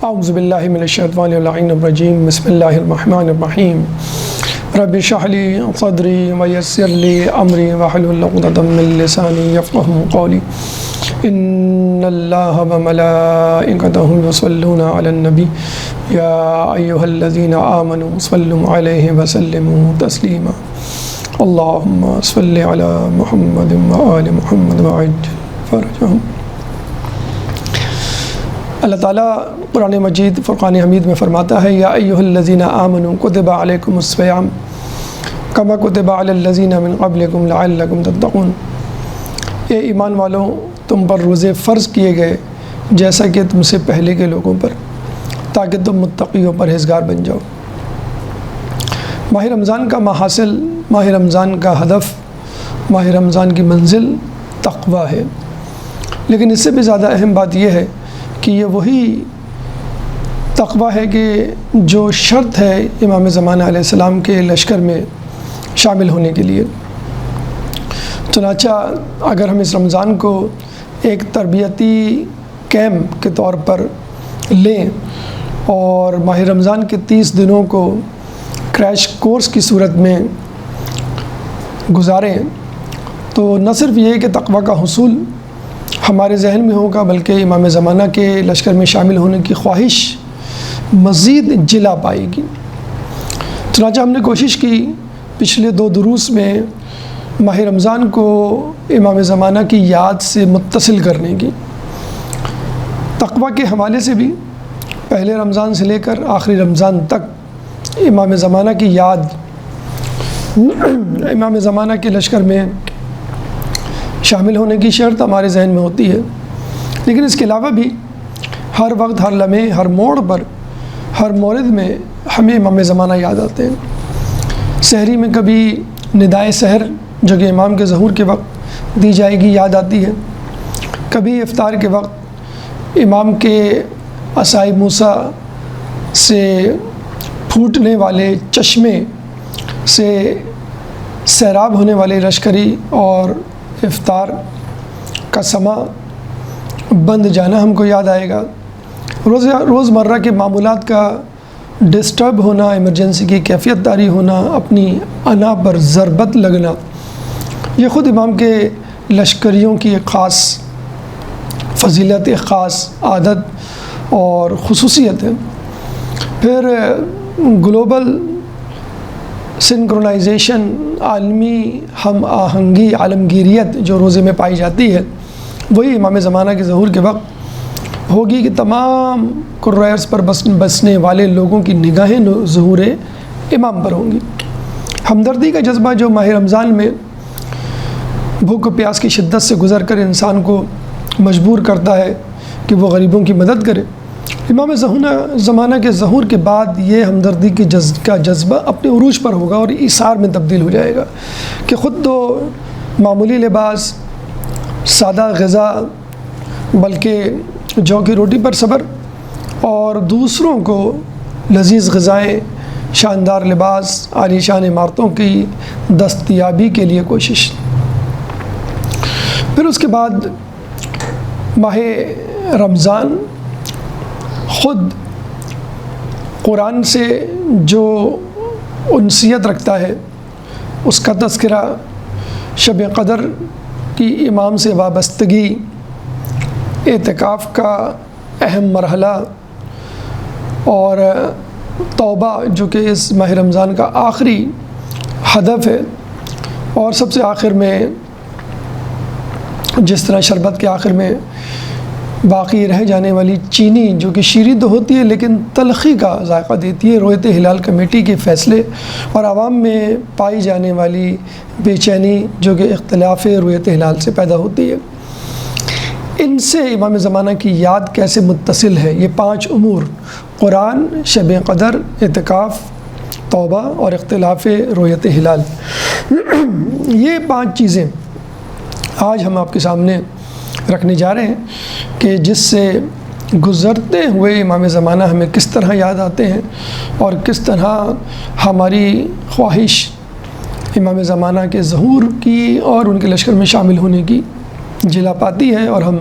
اعوذ باللہ من الشیطان اللعین الرجیم بسم اللہ الرحمن الرحیم رب اشرح لی صدری ویسر لی امری واحلل عقدۃ من لسانی یفقہوا قولی ان اللہ وملائکتہ یصلون علی النبی یا ایھا الذین آمنوا صلوا علیہ وسلموا تسلیما اللہم صل علی محمد وآل محمد وعجل فرجہم۔ اللہ تعالیٰ قرآن مجید فرقان حمید میں فرماتا ہے یا ایھا الذین آمنوا کتب علیکم الصیام کما کتب علی الذین من قبلکم لعلکم تتقون۔ اے ایمان والوں، تم پر روزے فرض کیے گئے جیسا کہ تم سے پہلے کے لوگوں پر، تاکہ تم متقی و پرہیزگار بن جاؤ۔ ماہ رمضان کا محاصل، ماہ رمضان کا ہدف، ماہ رمضان کی منزل تقویٰ ہے، لیکن اس سے بھی زیادہ اہم بات یہ ہے کہ یہ وہی تقویٰ ہے کہ جو شرط ہے امام زمانہ علیہ السلام کے لشکر میں شامل ہونے کے لیے۔ چنانچہ اگر ہم اس رمضان کو ایک تربیتی کیمپ کے طور پر لیں اور ماہ رمضان کے 30 دنوں کو کریش کورس کی صورت میں گزاریں تو نہ صرف یہ کہ تقویٰ کا حصول ہمارے ذہن میں ہوگا، بلکہ امام زمانہ کے لشکر میں شامل ہونے کی خواہش مزید جلا پائے گی۔ چنانچہ ہم نے کوشش کی پچھلے 2 دروس میں ماہ رمضان کو امام زمانہ کی یاد سے متصل کرنے کی۔ تقویٰ کے حوالے سے بھی پہلے رمضان سے لے کر آخری رمضان تک امام زمانہ کی یاد، امام زمانہ کے لشکر میں شامل ہونے کی شرط ہمارے ذہن میں ہوتی ہے، لیکن اس کے علاوہ بھی ہر وقت، ہر لمحے، ہر موڑ پر، ہر مورد میں ہمیں امام زمانہ یاد آتے ہیں۔ سحری میں کبھی ندائے سحر جو کہ امام کے ظہور کے وقت دی جائے گی یاد آتی ہے، کبھی افطار کے وقت امام کے عصائے موسیٰ سے پھوٹنے والے چشمے سے سیراب ہونے والے لشکری اور افطار کا سما بند جانا ہم کو یاد آئے گا۔ روزمرہ کے معمولات کا ڈسٹرب ہونا، ایمرجنسی کی کیفیت طاری ہونا، اپنی انا پر ضربت لگنا، یہ خود امام کے لشکریوں کی ایک خاص فضیلت، ایک خاص عادت اور خصوصیت ہے۔ پھر گلوبل سنکرونائزیشن، عالمی ہم آہنگی، عالمگیریت جو روزے میں پائی جاتی ہے، وہی امام زمانہ کے ظہور کے وقت ہوگی کہ تمام قرائرس پر بسنے والے لوگوں کی نگاہیں ظہور امام پر ہوں گی۔ ہمدردی کا جذبہ جو ماہ رمضان میں بھوک و پیاس کی شدت سے گزر کر انسان کو مجبور کرتا ہے کہ وہ غریبوں کی مدد کرے، امام زمانہ کے ظہور کے بعد یہ ہمدردی کا جذبہ اپنے عروج پر ہوگا اور ایثار میں تبدیل ہو جائے گا کہ خود تو معمولی لباس، سادہ غذا، بلکہ جو کی روٹی پر صبر، اور دوسروں کو لذیذ غذائیں، شاندار لباس، عالی شان عمارتوں کی دستیابی کے لیے کوشش۔ پھر اس کے بعد ماہ رمضان خود قرآن سے جو انسیت رکھتا ہے، اس کا تذکرہ، شب قدر کی امام سے وابستگی، اعتکاف کا اہم مرحلہ اور توبہ جو کہ اس ماہ رمضان کا آخری ہدف ہے، اور سب سے آخر میں جس طرح شربت کے آخر میں باقی رہ جانے والی چینی جو کہ شیریں تو ہوتی ہے لیکن تلخی کا ذائقہ دیتی ہے، رویت ہلال کمیٹی کے فیصلے اور عوام میں پائی جانے والی بے چینی جو کہ اختلاف رویت ہلال سے پیدا ہوتی ہے، ان سے امام زمانہ کی یاد کیسے متصل ہے؟ یہ 5 امور، قرآن، شب قدر، اعتکاف، توبہ اور اختلاف رویت ہلال، یہ 5 چیزیں آج ہم آپ کے سامنے رکھنے جا رہے ہیں کہ جس سے گزرتے ہوئے امام زمانہ ہمیں کس طرح یاد آتے ہیں اور کس طرح ہماری خواہش امام زمانہ کے ظہور کی اور ان کے لشکر میں شامل ہونے کی جلا پاتی ہے اور ہم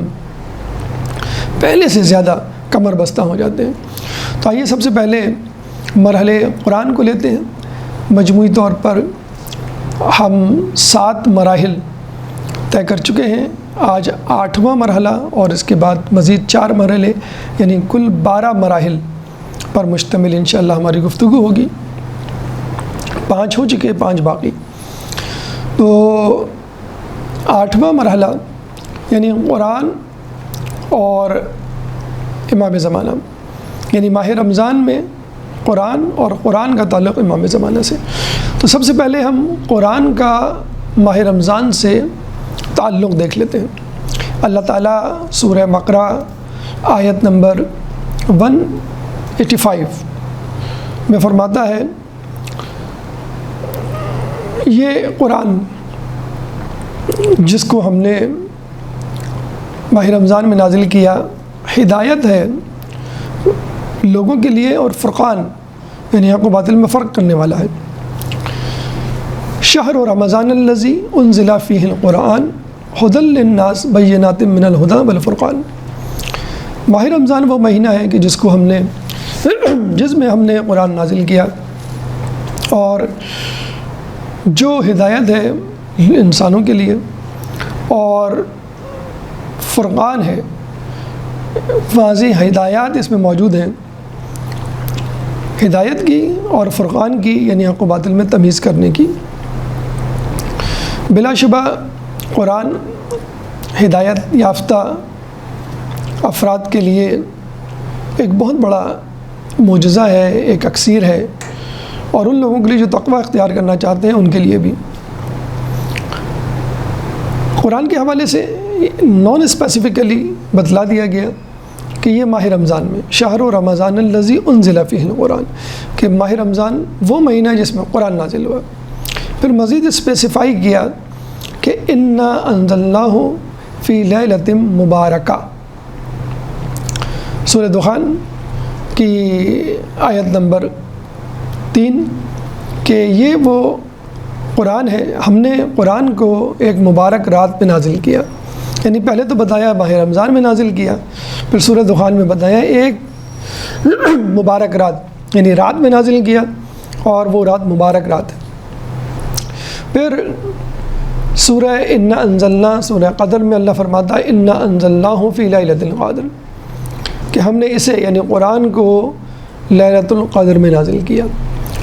پہلے سے زیادہ کمر بستہ ہو جاتے ہیں۔ تو آئیے سب سے پہلے مرحلے قرآن کو لیتے ہیں۔ مجموعی طور پر ہم 7 مراحل طے کر چکے ہیں، آج 8واں مرحلہ اور اس کے بعد مزید 4 مرحلے، یعنی کل 12 مراحل پر مشتمل انشاءاللہ ہماری گفتگو ہوگی۔ 5 ہو چکے، 5 باقی۔ تو 8واں مرحلہ یعنی قرآن اور امام زمانہ، یعنی ماہ رمضان میں قرآن اور قرآن کا تعلق امام زمانہ سے۔ تو سب سے پہلے ہم قرآن کا ماہ رمضان سے تعلق دیکھ لیتے ہیں۔ اللہ تعالیٰ سورہ بقرہ آیت نمبر 185 میں فرماتا ہے، یہ قرآن جس کو ہم نے ماہ رمضان میں نازل کیا ہدایت ہے لوگوں کے لیے اور فرقان یعنی حق و باطل میں فرق کرنے والا ہے۔ شہر رمضان الذی انزل فیہ القرآن ھدی للناس بینات من الھدی والفرقان۔ ماہ رمضان وہ مہینہ ہے کہ جس میں ہم نے قرآن نازل کیا اور جو ہدایت ہے انسانوں کے لیے اور فرقان ہے، واضح ہدایات اس میں موجود ہیں، ہدایت کی اور فرقان کی یعنی حق و باطل میں تمیز کرنے کی۔ بلا شبہ قرآن ہدایت یافتہ افراد کے لیے ایک بہت بڑا معجزہ ہے، ایک اکسیر ہے، اور ان لوگوں کے لیے جو تقوی اختیار کرنا چاہتے ہیں ان کے لیے بھی۔ قرآن کے حوالے سے نان اسپیسیفکلی بتلا دیا گیا کہ یہ ماہ رمضان میں شہر رمضان الذی انزل فیہ القرآن، کہ ماہ رمضان وہ مہینہ ہے جس میں قرآن نازل ہوا۔ پھر مزید اسپیسیفائی کیا کہ انا انزلناہ فی لیلۃ مبارکہ، سورہ دخان کی آیت نمبر 3، کہ یہ وہ قرآن ہے، ہم نے قرآن کو ایک مبارک رات پہ نازل کیا، یعنی پہلے تو بتایا ماہ رمضان میں نازل کیا، پھر سورہ دخان میں بتایا ایک مبارک رات یعنی رات میں نازل کیا اور وہ رات مبارک رات ہے۔ پھر سورہ انا انزلنا سورہ قدر میں اللہ فرماتا ہے انا انزلناہ فی لیلۃ القدر، کہ ہم نے اسے یعنی قرآن کو لیلۃ القدر میں نازل کیا۔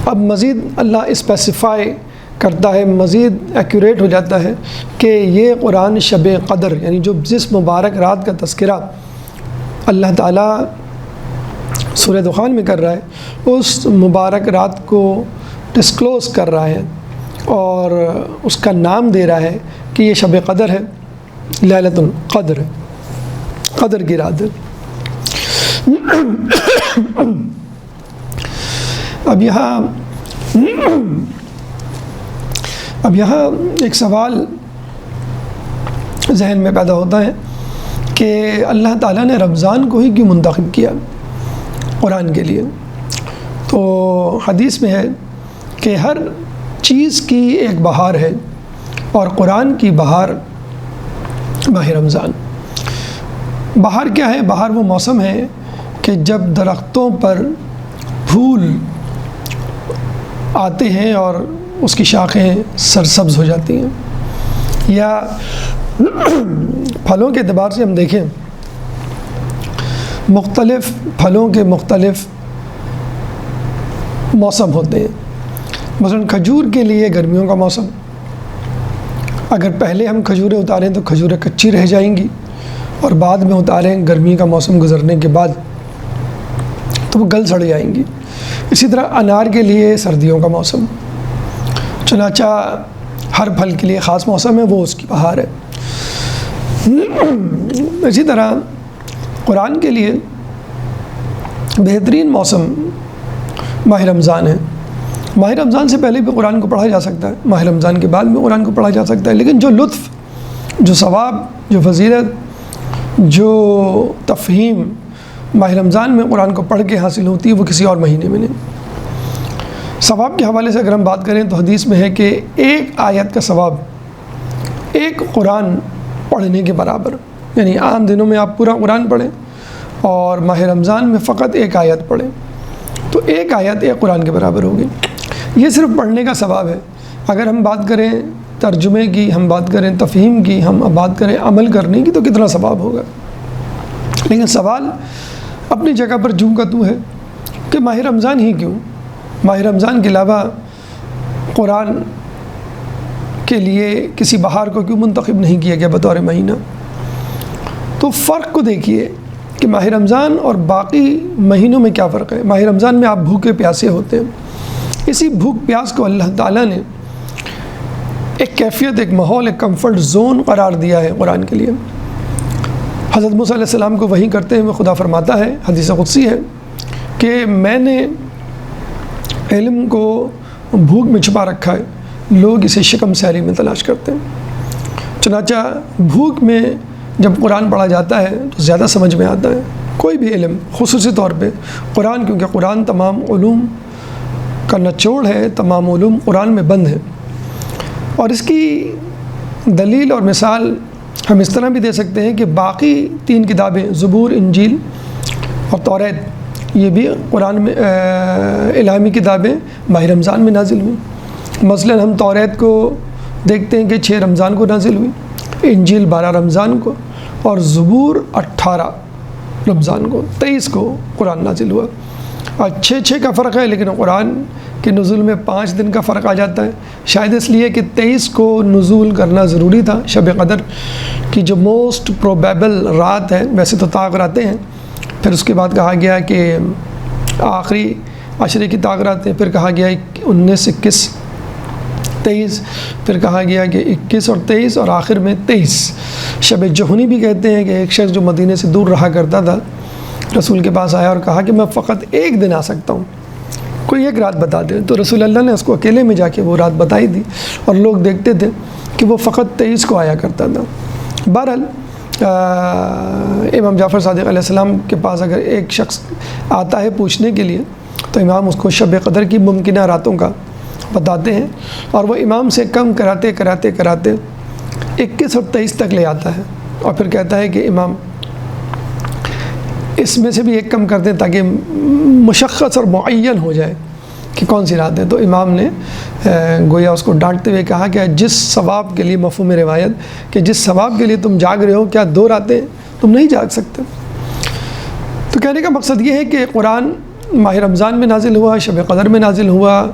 اب مزید اللہ اسپیسیفائی کرتا ہے، مزید ایکوریٹ ہو جاتا ہے کہ یہ قرآن شب قدر یعنی جس مبارک رات کا تذکرہ اللہ تعالیٰ سورہ دخان میں کر رہا ہے، اس مبارک رات کو ڈسکلوز کر رہا ہے اور اس کا نام دے رہا ہے کہ یہ شب قدر ہے، لیلۃ القدر ہے، قدر کی رات ہے۔ اب یہاں ایک سوال ذہن میں پیدا ہوتا ہے کہ اللہ تعالیٰ نے رمضان کو ہی کیوں منتخب کیا قرآن کے لیے؟ تو حدیث میں ہے کہ ہر چیز کی ایک بہار ہے اور قرآن کی بہار ماہ رمضان۔ بہار کیا ہے؟ بہار وہ موسم ہے کہ جب درختوں پر پھول آتے ہیں اور اس کی شاخیں سرسبز ہو جاتی ہیں، یا پھلوں کے اعتبار سے ہم دیکھیں مختلف پھلوں کے مختلف موسم ہوتے ہیں۔ مثلاً کھجور کے لیے گرمیوں کا موسم، اگر پہلے ہم کھجوریں اتاریں تو کھجوریں کچی رہ جائیں گی، اور بعد میں اتاریں گرمی کا موسم گزرنے کے بعد تو وہ گل سڑ جائیں گی۔ اسی طرح انار کے لیے سردیوں کا موسم، چنانچہ ہر پھل کے لیے خاص موسم ہے، وہ اس کی بہار ہے۔ اسی طرح قرآن کے لیے بہترین موسم ماہ رمضان ہے۔ ماہ رمضان سے پہلے بھی قرآن کو پڑھا جا سکتا ہے، ماہ رمضان کے بعد بھی قرآن کو پڑھا جا سکتا ہے، لیکن جو لطف، جو ثواب، جو فضیلت، جو تفہیم ماہ رمضان میں قرآن کو پڑھ کے حاصل ہوتی ہے وہ کسی اور مہینے میں نہیں۔ ثواب کے حوالے سے اگر ہم بات کریں تو حدیث میں ہے کہ ایک آیت کا ثواب ایک قرآن پڑھنے کے برابر، یعنی عام دنوں میں آپ پورا قرآن پڑھیں اور ماہ رمضان میں فقط ایک آیت پڑھیں تو ایک آیت ایک قرآن کے برابر ہوگی۔ یہ صرف پڑھنے کا ثواب ہے۔ اگر ہم بات کریں ترجمے کی، ہم بات کریں تفہیم کی، ہم بات کریں عمل کرنے کی، تو کتنا ثواب ہوگا۔ لیکن سوال اپنی جگہ پر جوں کا تو ہے کہ ماہ رمضان ہی کیوں؟ ماہ رمضان کے علاوہ قرآن کے لیے کسی بہار کو کیوں منتخب نہیں کیا گیا بطور مہینہ؟ تو فرق کو دیکھیے کہ ماہ رمضان اور باقی مہینوں میں کیا فرق ہے۔ ماہ رمضان میں آپ بھوکے پیاسے ہوتے ہیں، اسی بھوک پیاس کو اللہ تعالیٰ نے ایک کیفیت، ایک ماحول، ایک کمفرٹ زون قرار دیا ہے قرآن کے لیے۔ حضرت موسیٰ علیہ السلام کو وحی کرتے ہوئے خدا فرماتا ہے، حدیث قدسی ہے، کہ میں نے علم کو بھوک میں چھپا رکھا ہے، لوگ اسے شکم سیری میں تلاش کرتے ہیں۔ چنانچہ بھوک میں جب قرآن پڑھا جاتا ہے تو زیادہ سمجھ میں آتا ہے کوئی بھی علم، خصوصی طور پہ قرآن، کیونکہ قرآن تمام علوم کا نچوڑ ہے، تمام علوم قرآن میں بند ہے۔ اور اس کی دلیل اور مثال ہم اس طرح بھی دے سکتے ہیں کہ باقی 3 کتابیں، زبور، انجیل اور توریت، یہ بھی قرآن میں الہامی کتابیں ماہ رمضان میں نازل ہوئیں۔ مثلا ہم توریت کو دیکھتے ہیں کہ 6 رمضان کو نازل ہوئی، انجیل 12 رمضان کو، اور زبور 18 رمضان کو، 23 کو قرآن نازل ہوا۔ اور 6 کا فرق ہے، لیکن قرآن کے نزول میں 5 دن کا فرق آ جاتا ہے، شاید اس لیے کہ 23 کو نزول کرنا ضروری تھا۔ شب قدر کی جو موسٹ پروبیبل رات ہے، ویسے تو طاق راتیں ہیں، پھر اس کے بعد کہا گیا کہ آخری عشرے کی طاق راتیں، پھر کہا گیا 19، 21، 23، پھر کہا گیا کہ 21 اور 23، اور آخر میں 23۔ شب جہنی بھی کہتے ہیں کہ ایک شخص جو مدینے سے دور رہا کرتا تھا رسول کے پاس آیا اور کہا کہ میں فقط ایک دن آ سکتا ہوں، کوئی ایک رات بتا دے، تو رسول اللہ نے اس کو اکیلے میں جا کے وہ رات بتائی تھی، اور لوگ دیکھتے تھے کہ وہ فقط 23 کو آیا کرتا تھا۔ بہرحال امام جعفر صادق علیہ السلام کے پاس اگر ایک شخص آتا ہے پوچھنے کے لیے تو امام اس کو شب قدر کی ممکنہ راتوں کا بتاتے ہیں، اور وہ امام سے کم کراتے کراتے کراتے 21 اور 23 تک لے آتا ہے، اور پھر کہتا ہے کہ امام اس میں سے بھی ایک کم کر دیں تاکہ مشخص اور معین ہو جائے کہ کون سی رات ہے۔ تو امام نے گویا اس کو ڈانٹتے ہوئے کہا کہ جس ثواب کے لیے، مفہوم روایت کہ جس ثواب کے لیے تم جاگ رہے ہو، کیا 2 راتیں تم نہیں جاگ سکتے؟ تو کہنے کا مقصد یہ ہے کہ قرآن ماہ رمضان میں نازل ہوا، شب قدر میں نازل ہوا۔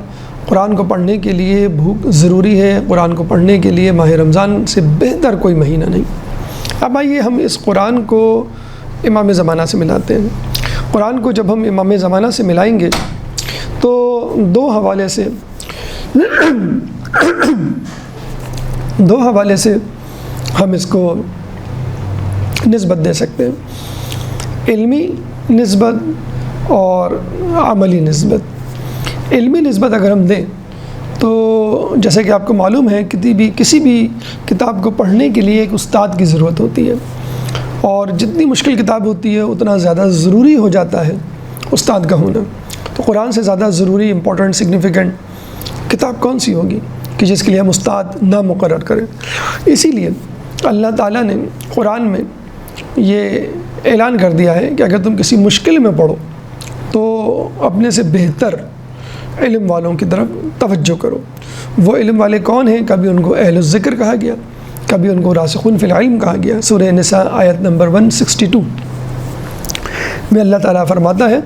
قرآن کو پڑھنے کے لیے بھوک ضروری ہے، قرآن کو پڑھنے کے لیے ماہ رمضان سے بہتر کوئی مہینہ نہیں۔ اب آئیے ہم اس قرآن کو امام زمانہ سے ملاتے ہیں۔ قرآن کو جب ہم امام زمانہ سے ملائیں گے تو 2 حوالے سے ہم اس کو نسبت دے سکتے ہیں، علمی نسبت اور عملی نسبت۔ علمی نسبت اگر ہم دیں تو جیسے کہ آپ کو معلوم ہے کسی بھی کتاب کو پڑھنے کے لیے ایک استاد کی ضرورت ہوتی ہے، اور جتنی مشکل کتاب ہوتی ہے اتنا زیادہ ضروری ہو جاتا ہے استاد کا ہونا۔ تو قرآن سے زیادہ ضروری، امپورٹنٹ، سگنیفیکنٹ کتاب کون سی ہوگی کہ جس کے لیے ہم استاد نہ مقرر کریں؟ اسی لیے اللہ تعالیٰ نے قرآن میں یہ اعلان کر دیا ہے کہ اگر تم کسی مشکل میں پڑھو تو اپنے سے بہتر علم والوں کی طرف توجہ کرو۔ وہ علم والے کون ہیں؟ کبھی ان کو اہل الذکر کہا گیا، کبھی ان کو راسخون فی العلم کہا گیا۔ سورہ نساء آیت نمبر 162 میں اللہ تعالیٰ فرماتا ہے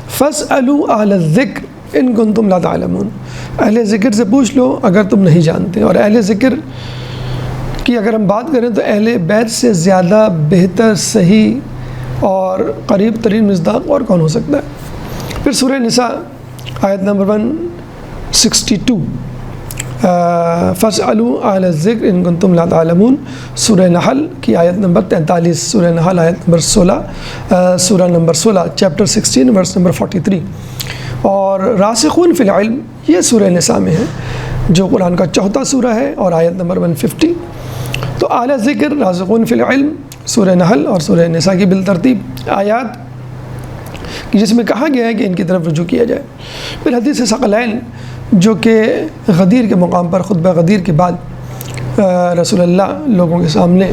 فَاسْأَلُوا أَهْلَ الذِّكْرِ إِن كُنتُمْ لَا تَعْلَمُونَ، اہل ذکر سے پوچھ لو اگر تم نہیں جانتے۔ اور اہل ذکر کی اگر ہم بات کریں تو اہل بیت سے زیادہ بہتر، صحیح اور قریب ترین مصداق اور کون ہو سکتا ہے؟ پھر سورہ نساء آیت نمبر 162 فَاسْأَلُوا أَهْلَ الذِّكْرِ إِن كُنتُمْ لَا تَعْلَمُونَ، سورہ نحل کی آیت نمبر 43، سورہ نحل آیت نمبر 16، سورہ نمبر 16 چیپٹر 16 ورس نمبر 43۔ اور راسخون فی العلم یہ سورہ نساء میں ہے جو قرآن کا 4تھا سورہ ہے اور آیت نمبر 150۔ تو اعلی ذکر، راسخون فی العلم، سورہ نحل اور سورہ نساء کی بالترتیب آیات جس میں کہا گیا ہے کہ ان کی طرف رجوع کیا جائے۔ پھر حدیث ثقلین جو کہ غدیر کے مقام پر خطبہ غدیر کے بعد رسول اللہ لوگوں کے سامنے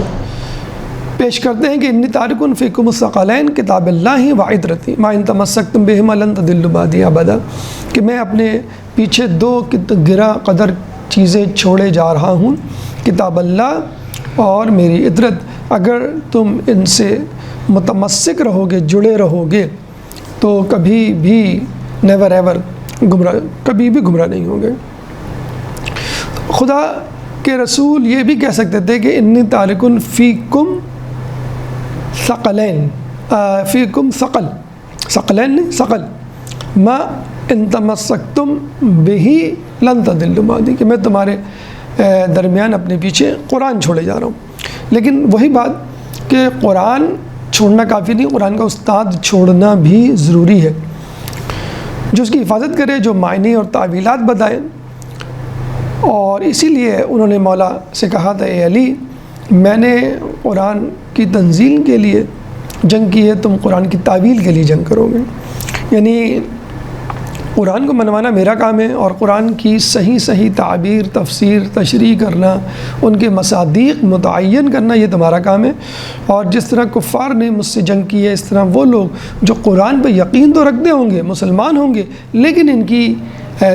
پیش کرتے ہیں کہ انی تارکن فیکم الثقلین کتاب اللہ وعطرتی ما ان تمسکتم بہما لن تضلوا بعدی ابدا، کہ میں اپنے پیچھے دو گرا قدر چیزیں چھوڑے جا رہا ہوں، کتاب اللہ اور میری عطرت، اگر تم ان سے متمسک رہو گے، جڑے رہو گے، تو کبھی بھی نیور ایور کبھی بھی گمراہ نہیں ہوں گے۔ خدا کے رسول یہ بھی کہہ سکتے تھے کہ انی تارکن فیکم ثقلین، فیکم ثقل، ثقلین نہیں ثقل، ما ان تمسکتم بہی لن تضلوا بعدی، کہ میں تمہارے درمیان اپنے پیچھے قرآن چھوڑے جا رہا ہوں۔ لیکن وہی بات کہ قرآن چھوڑنا کافی نہیں، قرآن کا استاد چھوڑنا بھی ضروری ہے، جو اس کی حفاظت کرے، جو معنی اور تعویلات بتائے۔ اور اسی لیے انہوں نے مولا سے کہا تھا، اے علی میں نے قرآن کی تنزیل کے لیے جنگ کی ہے، تم قرآن کی تعویل کے لیے جنگ کرو گے۔ یعنی قرآن کو منوانا میرا کام ہے، اور قرآن کی صحیح تعبیر، تفسیر، تشریح کرنا، ان کے مصادیق متعین کرنا، یہ تمہارا کام ہے۔ اور جس طرح کفار نے مجھ سے جنگ کی ہے، اس طرح وہ لوگ جو قرآن پہ یقین تو رکھتے ہوں گے، مسلمان ہوں گے، لیکن ان کی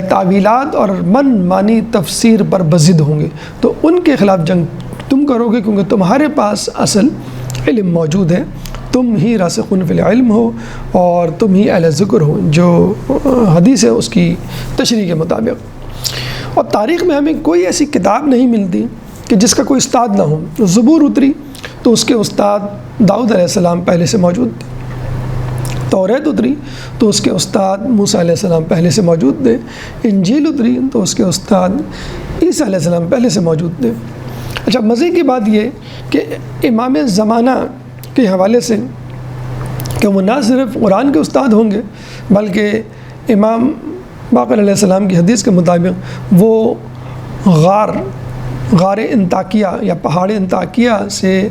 تعویلات اور معنی تفسیر پر بضد ہوں گے، تو ان کے خلاف جنگ تم کرو گے، کیونکہ تمہارے پاس اصل علم موجود ہے، تم ہی راسخون فی العلم ہو اور تم ہی اہل ذکر ہو، جو حدیث ہے اس کی تشریح کے مطابق۔ اور تاریخ میں ہمیں کوئی ایسی کتاب نہیں ملتی کہ جس کا کوئی استاد نہ ہو۔ زبور اتری تو اس کے استاد داؤد علیہ السلام پہلے سے موجود تھے، توریت اتری تو اس کے استاد موسیٰ علیہ السلام پہلے سے موجود تھے، انجیل اتری تو اس کے استاد عیسیٰ علیہ السلام پہلے سے موجود تھے۔ اچھا، مزے کی بات یہ کہ امام زمانہ کے حوالے سے کہ وہ نہ صرف قرآن کے استاد ہوں گے، بلکہ امام باقر علیہ السلام کی حدیث کے مطابق وہ غار انطاکیہ یا پہاڑ انطاکیہ سے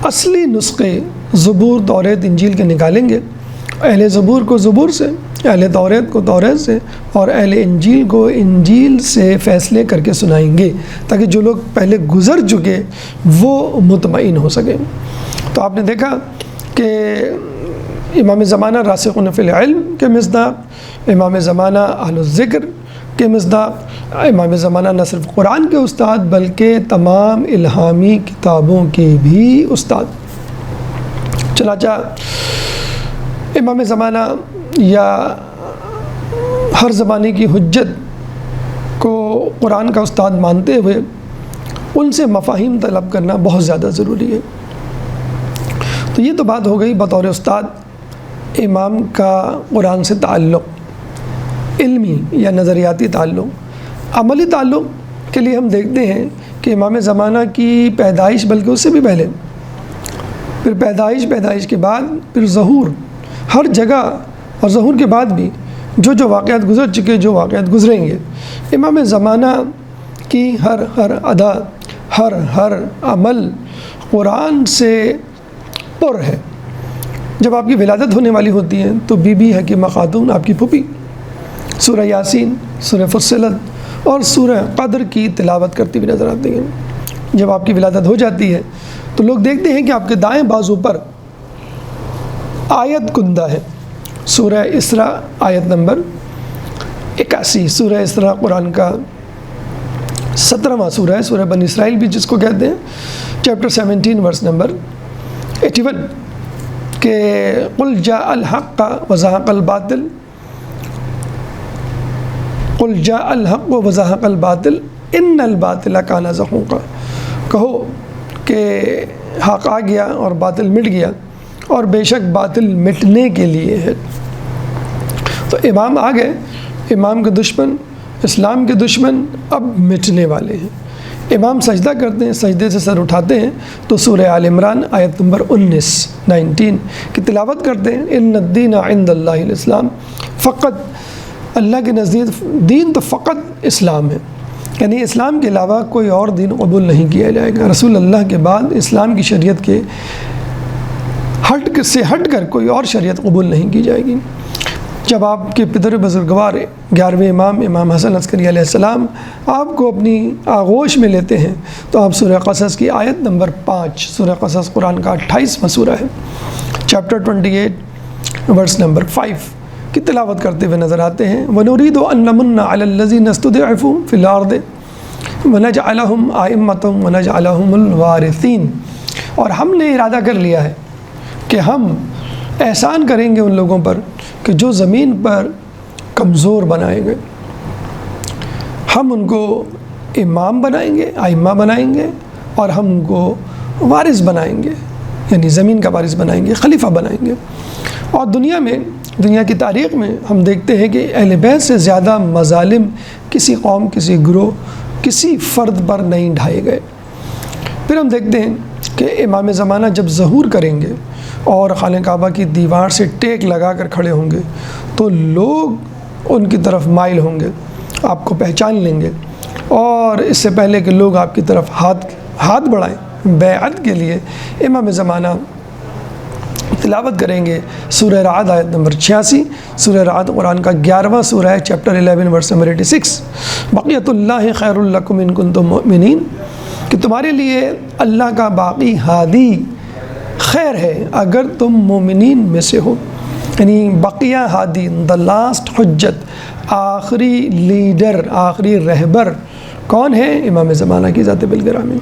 اصلی نسخے زبور، توریت، انجیل کے نکالیں گے۔ اہل زبور کو زبور سے، اہل توریت کو توریت سے، اور اہل انجیل کو انجیل سے فیصلے کر کے سنائیں گے، تاکہ جو لوگ پہلے گزر چکے وہ مطمئن ہو سکیں۔ تو آپ نے دیکھا کہ امام زمانہ راسخون فی العلم کے مصداق، امام زمانہ اہل الذکر کے مصداق، امام زمانہ نہ صرف قرآن کے استاد بلکہ تمام الہامی کتابوں کے بھی استاد۔ چنانچہ امام زمانہ یا ہر زمانے کی حجت کو قرآن کا استاد مانتے ہوئے ان سے مفاہیم طلب کرنا بہت زیادہ ضروری ہے۔ تو یہ تو بات ہو گئی بطور استاد امام کا قرآن سے تعلق، علمی یا نظریاتی تعلق۔ عملی تعلق کے لیے ہم دیکھتے ہیں کہ امام زمانہ کی پیدائش، بلکہ اس سے بھی پہلے، پھر پیدائش کے بعد، پھر ظہور، ہر جگہ اور ظہور کے بعد بھی جو واقعات گزر چکے، جو واقعات گزریں گے، امام زمانہ کی ہر ادا، ہر عمل قرآن سے پر ہے۔ جب آپ کی ولادت ہونے والی ہوتی ہے تو بی بی حکیمہ خاتون، آپ کی پھوپھی، سورہ یاسین، سورہ فصلت اور سورہ قدر کی تلاوت کرتی ہوئی نظر آتی ہیں۔ جب آپ کی ولادت ہو جاتی ہے تو لوگ دیکھتے ہیں کہ آپ کے دائیں بازو پر آیت کندہ ہے، سورہ اسراء آیت نمبر 81۔ سورہ اسراء قرآن کا 17واں سورہ ہے، سورہ بنی اسرائیل بھی جس کو کہتے ہیں، چیپٹر 17 ورس نمبر 81، کہ قل جاء الحق وزهق الباطل، قل جاء الحق وزهق الباطل ان الباطل کان زہوقا، کہو کہ حق آ گیا اور باطل مٹ گیا، اور بے شک باطل مٹنے کے لیے ہے۔ تو امام آ گئے، امام کے دشمن، اسلام کے دشمن اب مٹنے والے ہیں۔ امام سجدہ کرتے ہیں، سجدے سے سر اٹھاتے ہیں تو سورہ آل عمران آیت نمبر 19 کی تلاوت کرتے ہیں، ان الدین عند اللہ الاسلام، فقط اللہ کے نزدیک دین تو فقط اسلام ہے، یعنی اسلام کے علاوہ کوئی اور دین قبول نہیں کیا جائے گا۔ رسول اللہ کے بعد اسلام کی شریعت کے ہٹ کر کوئی اور شریعت قبول نہیں کی جائے گی۔ جب آپ کے پدر بزرگوار 11ویں امام حسن عسکری علیہ السلام آپ کو اپنی آغوش میں لیتے ہیں تو آپ سورہ قصص کی آیت نمبر 5، سورہ قصص قرآن کا 28واں سورہ ہے، چیپٹر 28 ورس نمبر 5 کی تلاوت کرتے ہوئے نظر آتے ہیں۔ وَنُرِيدُ أَن نَّمُنَّ عَلَى الَّذِينَ اسْتُضْعِفُوا فِي الْأَرْضِ وَنَجْعَلَهُمْ أَئِمَّةً وَنَجْعَلَهُمُ الْوَارِثِينَ، اور ہم نے ارادہ کر لیا ہے کہ ہم احسان کریں گے ان لوگوں پر کہ جو زمین پر کمزور بنائیں گے، ہم ان کو امام بنائیں گے، ائمہ بنائیں گے، اور ہم ان کو وارث بنائیں گے، یعنی زمین کا وارث بنائیں گے، خلیفہ بنائیں گے۔ اور دنیا کی تاریخ میں ہم دیکھتے ہیں کہ اہل بیت سے زیادہ مظالم کسی قوم، کسی گروہ، کسی فرد پر نہیں ڈھائے گئے۔ پھر ہم دیکھتے ہیں کہ امام زمانہ جب ظہور کریں گے اور خانہ کعبہ کی دیوار سے ٹیک لگا کر کھڑے ہوں گے تو لوگ ان کی طرف مائل ہوں گے، آپ کو پہچان لیں گے، اور اس سے پہلے کہ لوگ آپ کی طرف ہاتھ بڑھائیں بیعت کے لیے، امام زمانہ تلاوت کریں گے سورہ رعد آیت نمبر 86۔ سورہ رعد قرآن کا 11واں سورہ ہے، چیپٹر 11 ورس نمبر 86۔ بقیت اللہ خیر لکم ان کنتم مؤمنین، کہ تمہارے لیے اللہ کا باقی ہادی خیر ہے اگر تم مومنین میں سے ہو، یعنی بقیہ ہادی، دا لاسٹ حجت، آخری لیڈر، آخری رہبر کون ہے؟ امام زمانہ کی ذات بالگرامی۔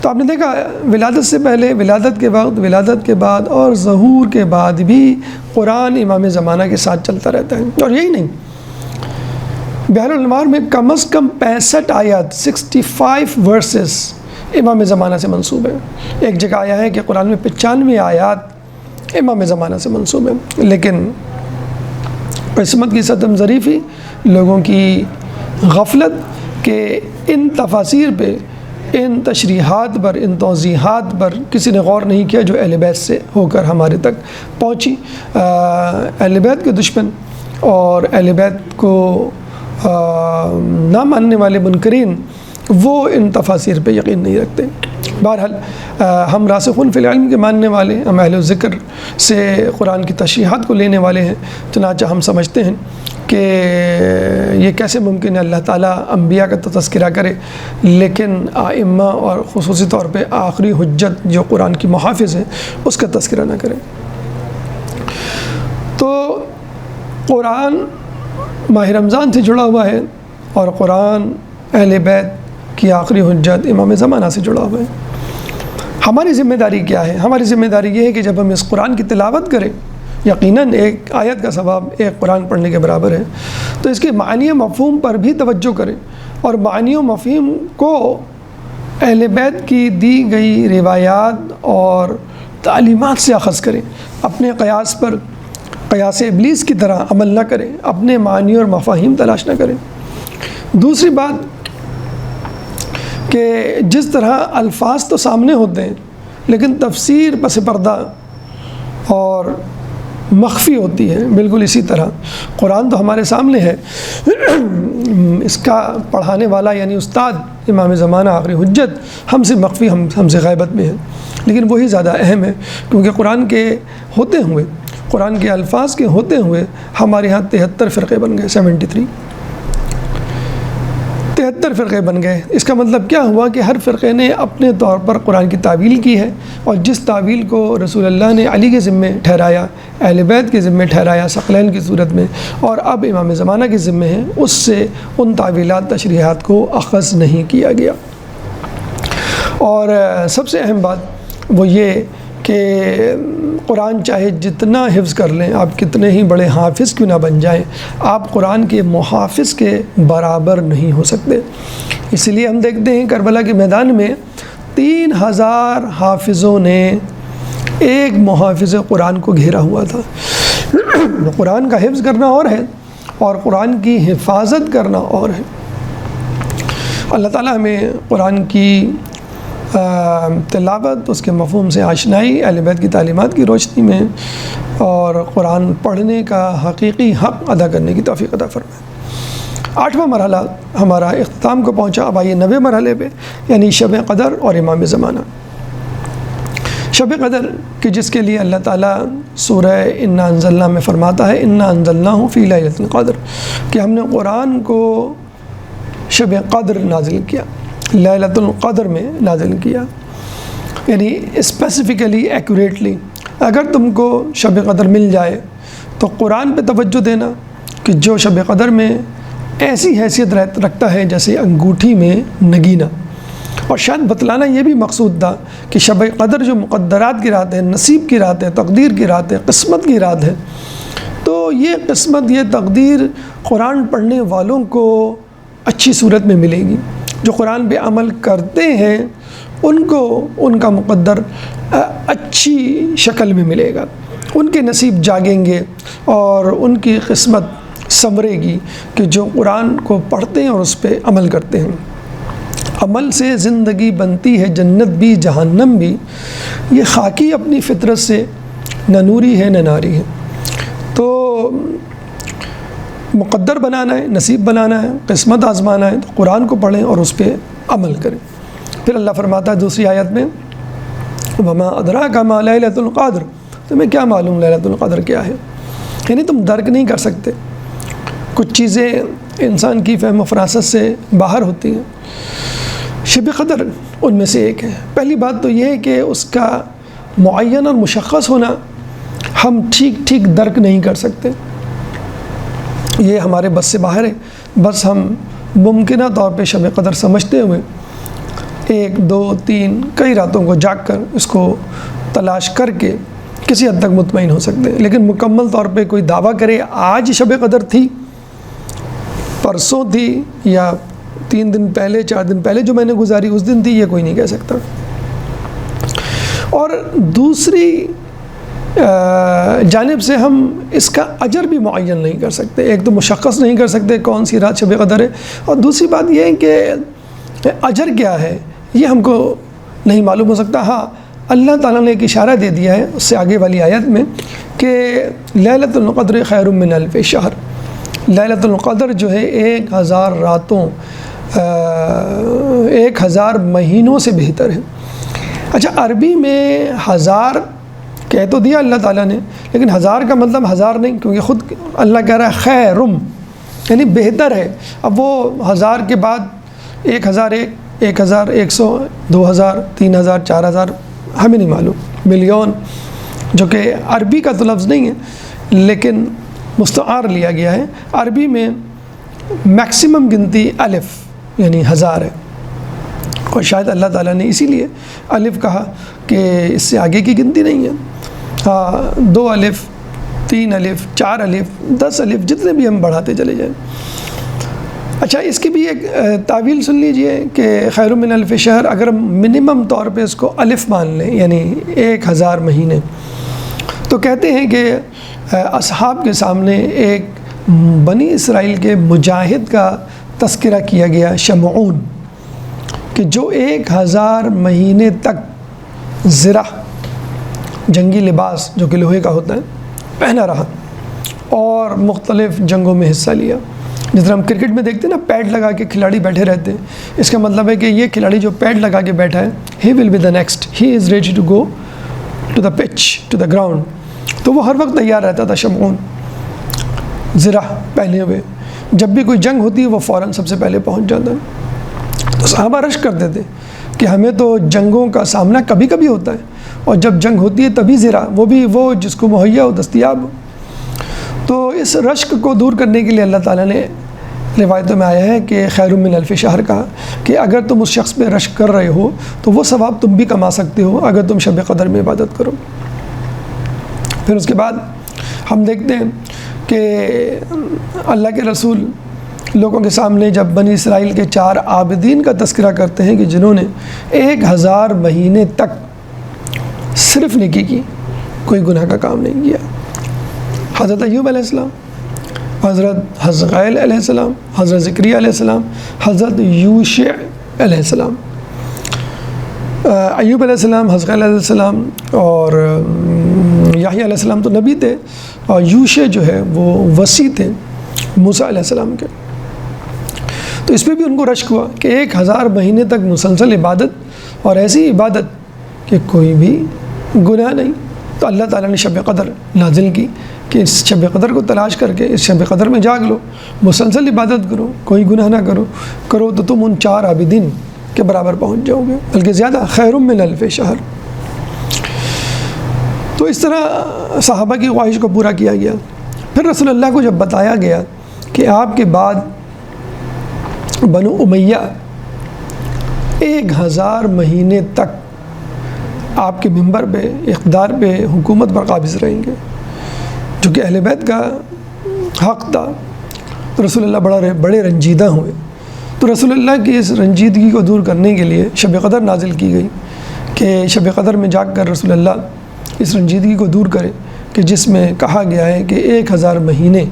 تو آپ نے دیکھا ولادت سے پہلے، ولادت کے وقت، ولادت کے بعد اور ظہور کے بعد بھی قرآن امام زمانہ کے ساتھ چلتا رہتا ہے۔ اور یہی نہیں، بحر الانوار میں کم از کم 65 آیات، 65 ورسز امام زمانہ سے منسوب ہے۔ ایک جگہ آیا ہے کہ قرآن میں 95 آیات امام زمانہ سے منسوب ہیں، لیکن قسمت کی ستم ظریفی، لوگوں کی غفلت کہ ان تفاسیر پہ، ان تشریحات پر، ان توضیحات پر کسی نے غور نہیں کیا جو اہل بیت سے ہو کر ہمارے تک پہنچی۔ اہل بیت کے دشمن اور اہل بیت کو نہ ماننے والے منکرین وہ ان تفاسیر پہ یقین نہیں رکھتے۔ بہرحال ہم راسخون فی العلم کے ماننے والے، ہم اہل ذکر سے قرآن کی تشریحات کو لینے والے ہیں، چنانچہ ہم سمجھتے ہیں کہ یہ کیسے ممکن ہے اللہ تعالیٰ انبیاء کا تو تذکرہ کرے لیکن ائمہ اور خصوصی طور پہ آخری حجت جو قرآن کی محافظ ہے اس کا تذکرہ نہ کرے۔ تو قرآن ماہ رمضان سے جڑا ہوا ہے اور قرآن اہل بیت کی آخری حجت امام زمانہ سے جڑا ہوا ہے۔ ہماری ذمہ داری کیا ہے؟ ہماری ذمہ داری یہ ہے کہ جب ہم اس قرآن کی تلاوت کریں، یقیناً ایک آیت کا ثواب ایک قرآن پڑھنے کے برابر ہے، تو اس کے معنی و مفہوم پر بھی توجہ کریں اور معنی و مفہوم کو اہل بیت کی دی گئی روایات اور تعلیمات سے اخذ کریں، اپنے قیاس پر قیاس ابلیس کی طرح عمل نہ کریں، اپنے معنی اور مفاہیم تلاش نہ کریں۔ دوسری بات کہ جس طرح الفاظ تو سامنے ہوتے ہیں لیکن تفسیر پس پردہ اور مخفی ہوتی ہے، بالکل اسی طرح قرآن تو ہمارے سامنے ہے، اس کا پڑھانے والا یعنی استاد امام زمانہ آخری حجت ہم سے مخفی، ہم سے غیبت میں ہے، لیکن وہی زیادہ اہم ہے کیونکہ قرآن کے ہوتے ہوئے، قرآن کے الفاظ کے ہوتے ہوئے ہمارے ہاں 73 فرقے بن گئے، 73 فرقے بن گئے۔ اس کا مطلب کیا ہوا کہ ہر فرقے نے اپنے طور پر قرآن کی تعویل کی ہے، اور جس تعویل کو رسول اللہ نے علی کے ذمے ٹھہرایا، اہل بیت کے ذمے ٹھہرایا ثقلین کی صورت میں، اور اب امام زمانہ کے ذمے ہے، اس سے ان تعویلات تشریحات کو اخذ نہیں کیا گیا۔ اور سب سے اہم بات وہ یہ کہ قرآن چاہے جتنا حفظ کر لیں، آپ کتنے ہی بڑے حافظ کیوں نہ بن جائیں، آپ قرآن کے محافظ کے برابر نہیں ہو سکتے۔ اس لیے ہم دیکھتے ہیں کربلا کے میدان میں 3000 حافظوں نے ایک محافظ قرآن کو گھیرا ہوا تھا۔ قرآن کا حفظ کرنا اور ہے اور قرآن کی حفاظت کرنا اور ہے۔ اللہ تعالیٰ ہمیں قرآن کی تلاوت، اس کے مفہوم سے آشنائی، اہل بیت کی تعلیمات کی روشنی میں اور قرآن پڑھنے کا حقیقی حق ادا کرنے کی توفیق عطا فرمائے۔ 8واں مرحلہ ہمارا اختتام کو پہنچا۔ اب آئیے 9ویں مرحلے پہ، یعنی شب قدر اور امام زمانہ۔ شب قدر کہ جس کے لیے اللہ تعالیٰ سورہ انا انزلنا میں فرماتا ہے انا انزلناہ فی لیلۃ القدر، کہ ہم نے قرآن کو شب قدر نازل کیا، لیلۃ القدر میں نازل کیا، یعنی اسپیسیفکلی ایکوریٹلی۔ اگر تم کو شب قدر مل جائے تو قرآن پہ توجہ دینا کہ جو شب قدر میں ایسی حیثیت رکھتا ہے جیسے انگوٹھی میں نگینہ، اور شاید بتلانا یہ بھی مقصود تھا کہ شب قدر جو مقدرات کی رات ہے، نصیب کی رات ہے، تقدیر کی رات ہے، قسمت کی رات ہے، تو یہ قسمت، یہ تقدیر قرآن پڑھنے والوں کو اچھی صورت میں ملے گی۔ جو قرآن پہ عمل کرتے ہیں ان کو ان کا مقدر اچھی شکل میں ملے گا، ان کے نصیب جاگیں گے اور ان کی قسمت سنورے گی کہ جو قرآن کو پڑھتے ہیں اور اس پہ عمل کرتے ہیں۔ عمل سے زندگی بنتی ہے جنت بھی جہنم بھی، یہ خاکی اپنی فطرت سے نہ نوری ہے نہ ناری ہے۔ تو مقدر بنانا ہے، نصیب بنانا ہے، قسمت آزمانا ہے تو قرآن کو پڑھیں اور اس پہ عمل کریں۔ پھر اللہ فرماتا ہے دوسری آیت میں وما ادراک ما لیلۃ القدر، تمہیں کیا معلوم لیلۃ القدر کیا ہے؟ یعنی تم درک نہیں کر سکتے، کچھ چیزیں انسان کی فہم و فراست سے باہر ہوتی ہیں۔ شب قدر ان میں سے ایک ہے۔ پہلی بات تو یہ ہے کہ اس کا معین اور مشخص ہونا ہم ٹھیک درک نہیں کر سکتے، یہ ہمارے بس سے باہر ہے۔ بس ہم ممکنہ طور پہ شب قدر سمجھتے ہوئے 1 2 3 کئی راتوں کو جاگ کر اس کو تلاش کر کے کسی حد تک مطمئن ہو سکتے ہیں، لیکن مکمل طور پہ کوئی دعویٰ کرے آج شب قدر تھی، پرسوں تھی، یا 3 دن پہلے 4 دن پہلے جو میں نے گزاری اس دن تھی، یہ کوئی نہیں کہہ سکتا۔ اور دوسری جانب سے ہم اس کا اجر بھی معین نہیں کر سکتے، ایک تو مشخص نہیں کر سکتے کون سی رات شب قدر ہے، اور دوسری بات یہ ہے کہ اجر کیا ہے یہ ہم کو نہیں معلوم ہو سکتا۔ ہاں اللہ تعالیٰ نے ایک اشارہ دے دیا ہے اس سے آگے والی آیت میں کہ لیلۃ القدر خیر من الف شہر، لیلۃ القدر جو ہے 1000 راتوں 1000 مہینوں سے بہتر ہے۔ اچھا، عربی میں 1000 کہہ تو دیا اللہ تعالیٰ نے، لیکن 1000 کا مطلب 1000 نہیں، کیونکہ خود اللہ کہہ رہا ہے خیرم، یعنی بہتر ہے۔ اب وہ 1000 کے بعد 1001 1100 2000 3000 4000 ہمیں نہیں معلوم، ملین جو کہ عربی کا تو لفظ نہیں ہے لیکن مستعار لیا گیا ہے۔ عربی میں میکسیمم گنتی الف یعنی 1000 ہے، اور شاید اللہ تعالیٰ نے اسی لیے الف کہا کہ اس سے آگے کی گنتی نہیں ہے۔ ہاں 2 الف 3 الف 4 الف 10 الف جتنے بھی ہم بڑھاتے چلے جائیں۔ اچھا، اس کی بھی ایک تعویل سن لیجئے کہ خیر من الف شہر اگر ہم منیمم طور پہ اس کو الف مان لیں یعنی 1000 مہینے، تو کہتے ہیں کہ اصحاب کے سامنے ایک بنی اسرائیل کے مجاہد کا تذکرہ کیا گیا، شمعون، کہ جو 1000 مہینے تک زرہ جنگی لباس جو کہ لوہے کا ہوتا ہے پہنا رہا اور مختلف جنگوں میں حصہ لیا۔ جس طرح ہم کرکٹ میں دیکھتے ہیں نا، پیڈ لگا کے کھلاڑی بیٹھے رہتے ہیں، اس کا مطلب ہے کہ یہ کھلاڑی جو پیڈ لگا کے بیٹھا ہے he will be the next, he is ready to go to the pitch to the ground, تو وہ ہر وقت تیار رہتا تھا شمعون زرہ پہنے ہوئے، جب بھی کوئی جنگ ہوتی ہے وہ فوراً سب سے پہلے پہنچ جاتا ہے۔ تو صحابہ رشک کرتے تھے کہ ہمیں تو جنگوں کا سامنا کبھی کبھی ہوتا ہے، اور جب جنگ ہوتی ہے تبھی زرہ، وہ بھی وہ جس کو مہیا ہو، دستیاب ہو۔ تو اس رشک کو دور کرنے کے لیے اللہ تعالیٰ نے روایتوں میں آیا ہے کہ خیر من الف شہر کہا کہ اگر تم اس شخص پہ رشک کر رہے ہو تو وہ ثواب تم بھی کما سکتے ہو اگر تم شب قدر میں عبادت کرو۔ پھر اس کے بعد ہم دیکھتے ہیں کہ اللہ کے رسول لوگوں کے سامنے جب بنی اسرائیل کے 4 عابدین کا تذکرہ کرتے ہیں کہ جنہوں نے 1000 مہینے تک صرف نیکی کی، کوئی گناہ کا کام نہیں کیا، حضرت ایوب علیہ السلام، حضرت حزقیل علیہ السلام، حضرت زکریا علیہ السلام، حضرت یوشع علیہ السلام۔ ایوب علیہ السلام، حزقیل علیہ السلام اور یحییٰ علیہ السلام تو نبی تھے، اور یوشع جو ہے وہ وصی تھے موسیٰ علیہ السلام کے۔ تو اس پہ بھی ان کو رشک ہوا کہ 1000 مہینے تک مسلسل عبادت، اور ایسی عبادت کہ کوئی بھی گناہ نہیں، تو اللہ تعالیٰ نے شب قدر نازل کی کہ اس شب قدر کو تلاش کر کے اس شب قدر میں جاگ لو، مسلسل عبادت کرو، کوئی گناہ نہ کرو تو تم ان 4 عابدین کے برابر پہنچ جاؤ گے، بلکہ زیادہ، خیر من الف شہر۔ تو اس طرح صحابہ کی خواہش کو پورا کیا گیا۔ پھر رسول اللہ کو جب بتایا گیا کہ آپ کے بعد بنو امیہ 1000 مہینے تک آپ کے منبر پہ، اقتدار پہ، حکومت پر قابض رہیں گے، جو کہ اہل بیت کا حق تھا، تو رسول اللہ بڑے رنجیدہ ہوئے۔ تو رسول اللہ کی اس رنجیدگی کو دور کرنے کے لیے شب قدر نازل کی گئی کہ شب قدر میں جاگ کر رسول اللہ اس رنجیدگی کو دور کرے، کہ جس میں کہا گیا ہے کہ 1000 مہینے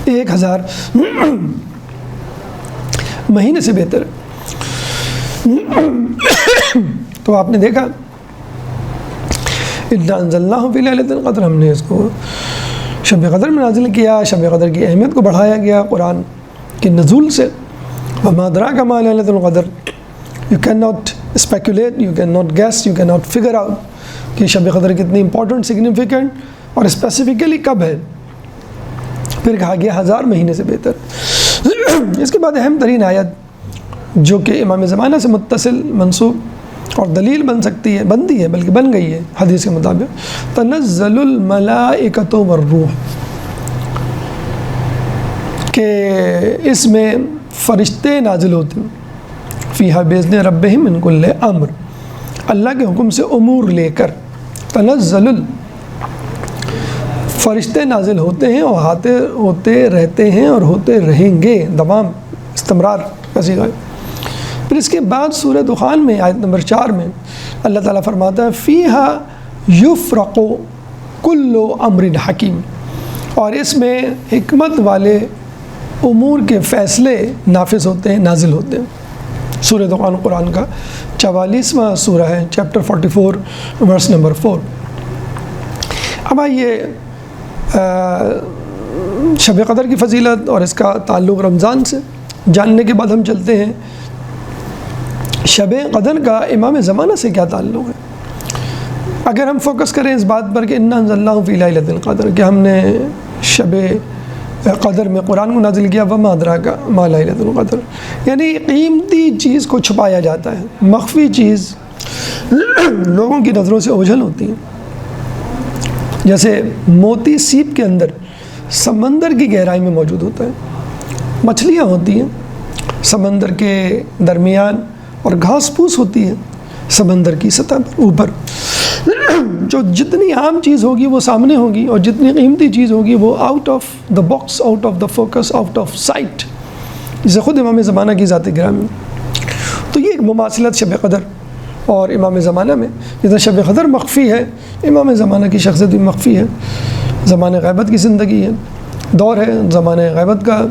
1000 مہینے سے بہتر ہے۔ تو آپ نے دیکھا اِنَّا أَنزَلْنَاهُ فِي لَيْلَةِ الْقَدْرِ، ہم نے اس کو شب قدر میں نازل کیا، شب قدر کی اہمیت کو بڑھایا گیا قرآن کے نزول سے۔ وَمَا أَدْرَاكَ مَا لَيْلَةُ الْقَدْرِ، you cannot speculate, you cannot guess, you cannot figure out کہ شب قدر کتنی امپورٹنٹ، سگنیفیکنٹ اور اسپیسیفکلی کب ہے۔ پھر کہا گیا 1000 مہینے سے بہتر۔ اس کے بعد اہم ترین آیت جو کہ امام زمانہ سے متصل، منسوب اور دلیل بنتی ہے بلکہ بن گئی ہے حدیث کے مطابق، تنزل الملائکۃ والروح، کہ اس میں فرشتے نازل ہوتے ہیں، فیہا بإذن ربہم من کل امر، اللہ کے حکم سے امور لے کر، تنزل فرشتے نازل ہوتے ہیں اور ہوتے رہتے ہیں اور ہوتے رہیں گے، دوام، استمرار کا صیغہ۔ پھر اس کے بعد سورہ دخان میں آیت نمبر 4 میں اللہ تعالیٰ فرماتا ہے فیہا یفرق کل امر حکیم، اور اس میں حکمت والے امور کے فیصلے نافذ ہوتے ہیں، نازل ہوتے ہیں۔ سورہ دخان قرآن کا 44واں سورہ ہے، چیپٹر 44 ورس نمبر 4۔ اب آئیے شب قدر کی فضیلت اور اس کا تعلق رمضان سے جاننے کے بعد ہم چلتے ہیں شب قدر کا امام زمانہ سے کیا تعلق ہے۔ اگر ہم فوکس کریں اس بات پر کہ اِنَّا أَنزَلْنَاهُ فِي لَيْلَةِ الْقَدْرِ، کہ ہم نے شب قدر میں قرآن کو نازل کیا، وَمَا أَدْرَاكَ مَا لَيْلَةُ الْقَدْرِ، یعنی قیمتی چیز کو چھپایا جاتا ہے، مخفی چیز لوگوں کی نظروں سے اوجھل ہوتی ہیں، جیسے موتی سیپ کے اندر سمندر کی گہرائی میں موجود ہوتا ہے، مچھلیاں ہوتی ہیں سمندر کے درمیان، اور گھاس پھوس ہوتی ہے سمندر کی سطح پر اوپر۔ جو جتنی عام چیز ہوگی وہ سامنے ہوگی، اور جتنی قیمتی چیز ہوگی وہ out of the box, out of the focus, out of sight, جسے خود امام زمانہ کی ذات گرامی۔ تو یہ ایک مماثلت شب قدر اور امام زمانہ میں، جتنا شب قدر مخفی ہے، امام زمانہ کی شخصیت بھی مخفی ہے۔ زمانہ غیبت کی زندگی ہے، دور ہے، زمانہ غیبت کا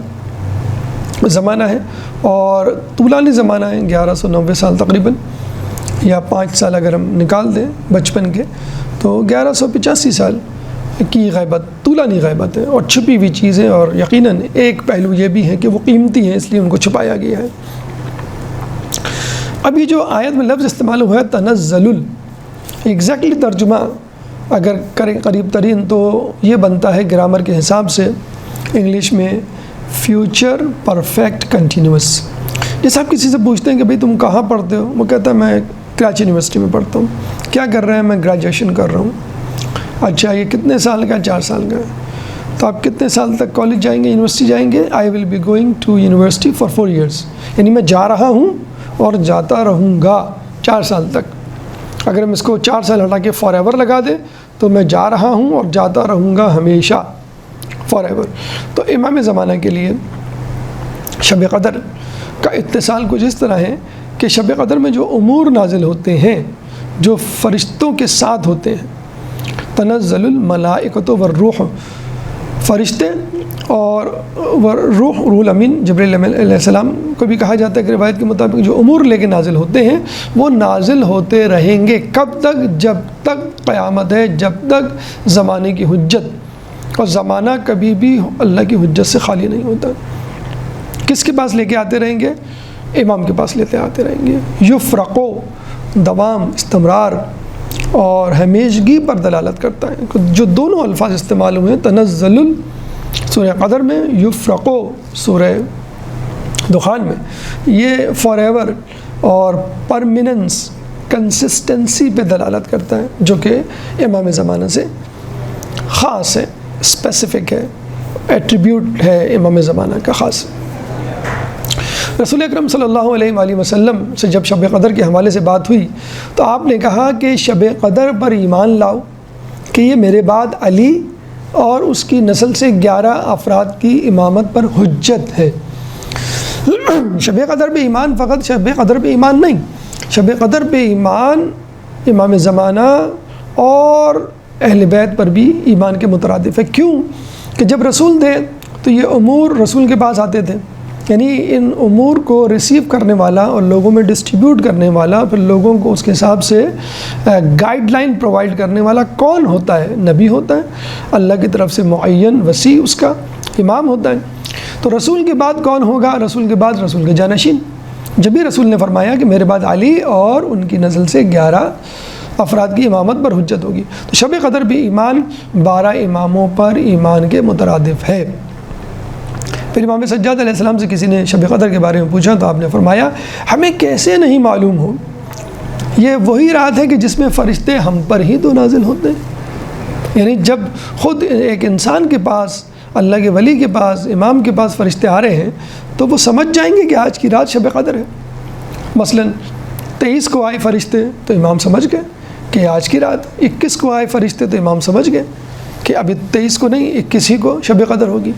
زمانہ ہے، اور طولانی زمانہ ہے، 1190 سال تقریباً، یا 5 سال اگر ہم نکال دیں بچپن کے، تو 1185 سال کی غیبت، طولانی غیبت ہے، اور چھپی ہوئی چیزیں، اور یقیناً ایک پہلو یہ بھی ہے کہ وہ قیمتی ہیں، اس لیے ان کو چھپایا گیا ہے۔ ابھی جو آیت میں لفظ استعمال ہوا ہے تنزل، ایگزیکٹلی ترجمہ اگر کریں قریب ترین تو یہ بنتا ہے گرامر کے حساب سے انگلش میں فیوچر پرفیکٹ کنٹینیوس۔ جیسے آپ کسی سے پوچھتے ہیں کہ بھئی تم کہاں پڑھتے ہو، وہ کہتا ہے میں کراچی یونیورسٹی میں پڑھتا ہوں۔ کیا کر رہے ہیں؟ میں گریجویشن کر رہا ہوں۔ اچھا، یہ کتنے سال کا ہے؟ 4 سال کا ہے۔ تو آپ کتنے سال تک کالج جائیں گے، یونیورسٹی جائیں گے؟ I will be going to university for 4 years, یعنی میں جا رہا ہوں اور جاتا رہوں گا 4 سال تک۔ اگر ہم اس کو 4 سال ہٹا کے فار ایور لگا دیں تو میں جا رہا ہوں اور جاتا رہوں گا ہمیشہ، فار ایور۔ تو امام زمانہ کے لیے شب قدر کا اتصال کچھ اس طرح ہے کہ شب قدر میں جو امور نازل ہوتے ہیں جو فرشتوں کے ساتھ ہوتے ہیں، تنزل الملائکۃ والروح، فرشتے اور روح، روح الامین جبریل علیہ السلام کو بھی کہا جاتا ہے کہ روایت کے مطابق جو امور لے کے نازل ہوتے ہیں وہ نازل ہوتے رہیں گے۔ کب تک؟ جب تک قیامت ہے، جب تک زمانے کی حجت، اور زمانہ کبھی بھی اللہ کی حجت سے خالی نہیں ہوتا۔ کس کے پاس لے کے آتے رہیں گے؟ امام کے پاس لیتے آتے رہیں گے۔ یفرقو دوام، استمرار اور ہمیشگی پر دلالت کرتا ہے۔ جو دونوں الفاظ استعمال ہوئے ہیں تنزل سورہ قدر میں، یفرقو سورہ دخان میں، یہ فار ایور اور پرمیننس، کنسسٹنسی پہ دلالت کرتا ہے، جو کہ امام زمانہ سے خاص ہے، اسپیسیفک ہے، ایٹریبیوٹ ہے امام زمانہ کا خاص۔ رسول اکرم صلی اللہ علیہ وآلہ وسلم سے جب شب قدر کے حوالے سے بات ہوئی تو آپ نے کہا کہ شب قدر پر ایمان لاؤ کہ یہ میرے بعد علی اور اس کی نسل سے 11 افراد کی امامت پر حجت ہے۔ شب قدر پہ ایمان فقط شب قدر پہ ایمان نہیں، شب قدر پہ ایمان امام زمانہ اور اہل بیت پر بھی ایمان کے مترادف ہے۔ کیوں کہ جب رسول تھے تو یہ امور رسول کے پاس آتے تھے، یعنی ان امور کو ریسیو کرنے والا اور لوگوں میں ڈسٹریبیوٹ کرنے والا، پھر لوگوں کو اس کے حساب سے گائیڈ لائن پرووائڈ کرنے والا کون ہوتا ہے؟ نبی ہوتا ہے، اللہ کی طرف سے معین وسیع اس کا امام ہوتا ہے۔ تو رسول کے بعد کون ہوگا؟ رسول کے بعد رسول کے جانشین۔ جب بھی رسول نے فرمایا کہ میرے بعد علی اور ان کی نسل سے 11 افراد کی امامت پر حجت ہوگی، تو شب قدر بھی ایمان 12 اماموں پر ایمان کے مترادف ہے۔ پھر امام سجاد علیہ السلام سے کسی نے شب قدر کے بارے میں پوچھا تو آپ نے فرمایا ہمیں کیسے نہیں معلوم ہو، یہ وہی رات ہے کہ جس میں فرشتے ہم پر ہی تو نازل ہوتے ہیں۔ یعنی جب خود ایک انسان کے پاس، اللہ کے ولی کے پاس، امام کے پاس فرشتے آ رہے ہیں تو وہ سمجھ جائیں گے کہ آج کی رات شب قدر ہے۔ مثلا 23 کو آئے فرشتے تو امام سمجھ گئے کہ آج کی رات، 21 کو آئے فرشتے تو امام سمجھ گئے کہ ابھی 23 کو نہیں 21 ہی کو شب قدر ہوگی۔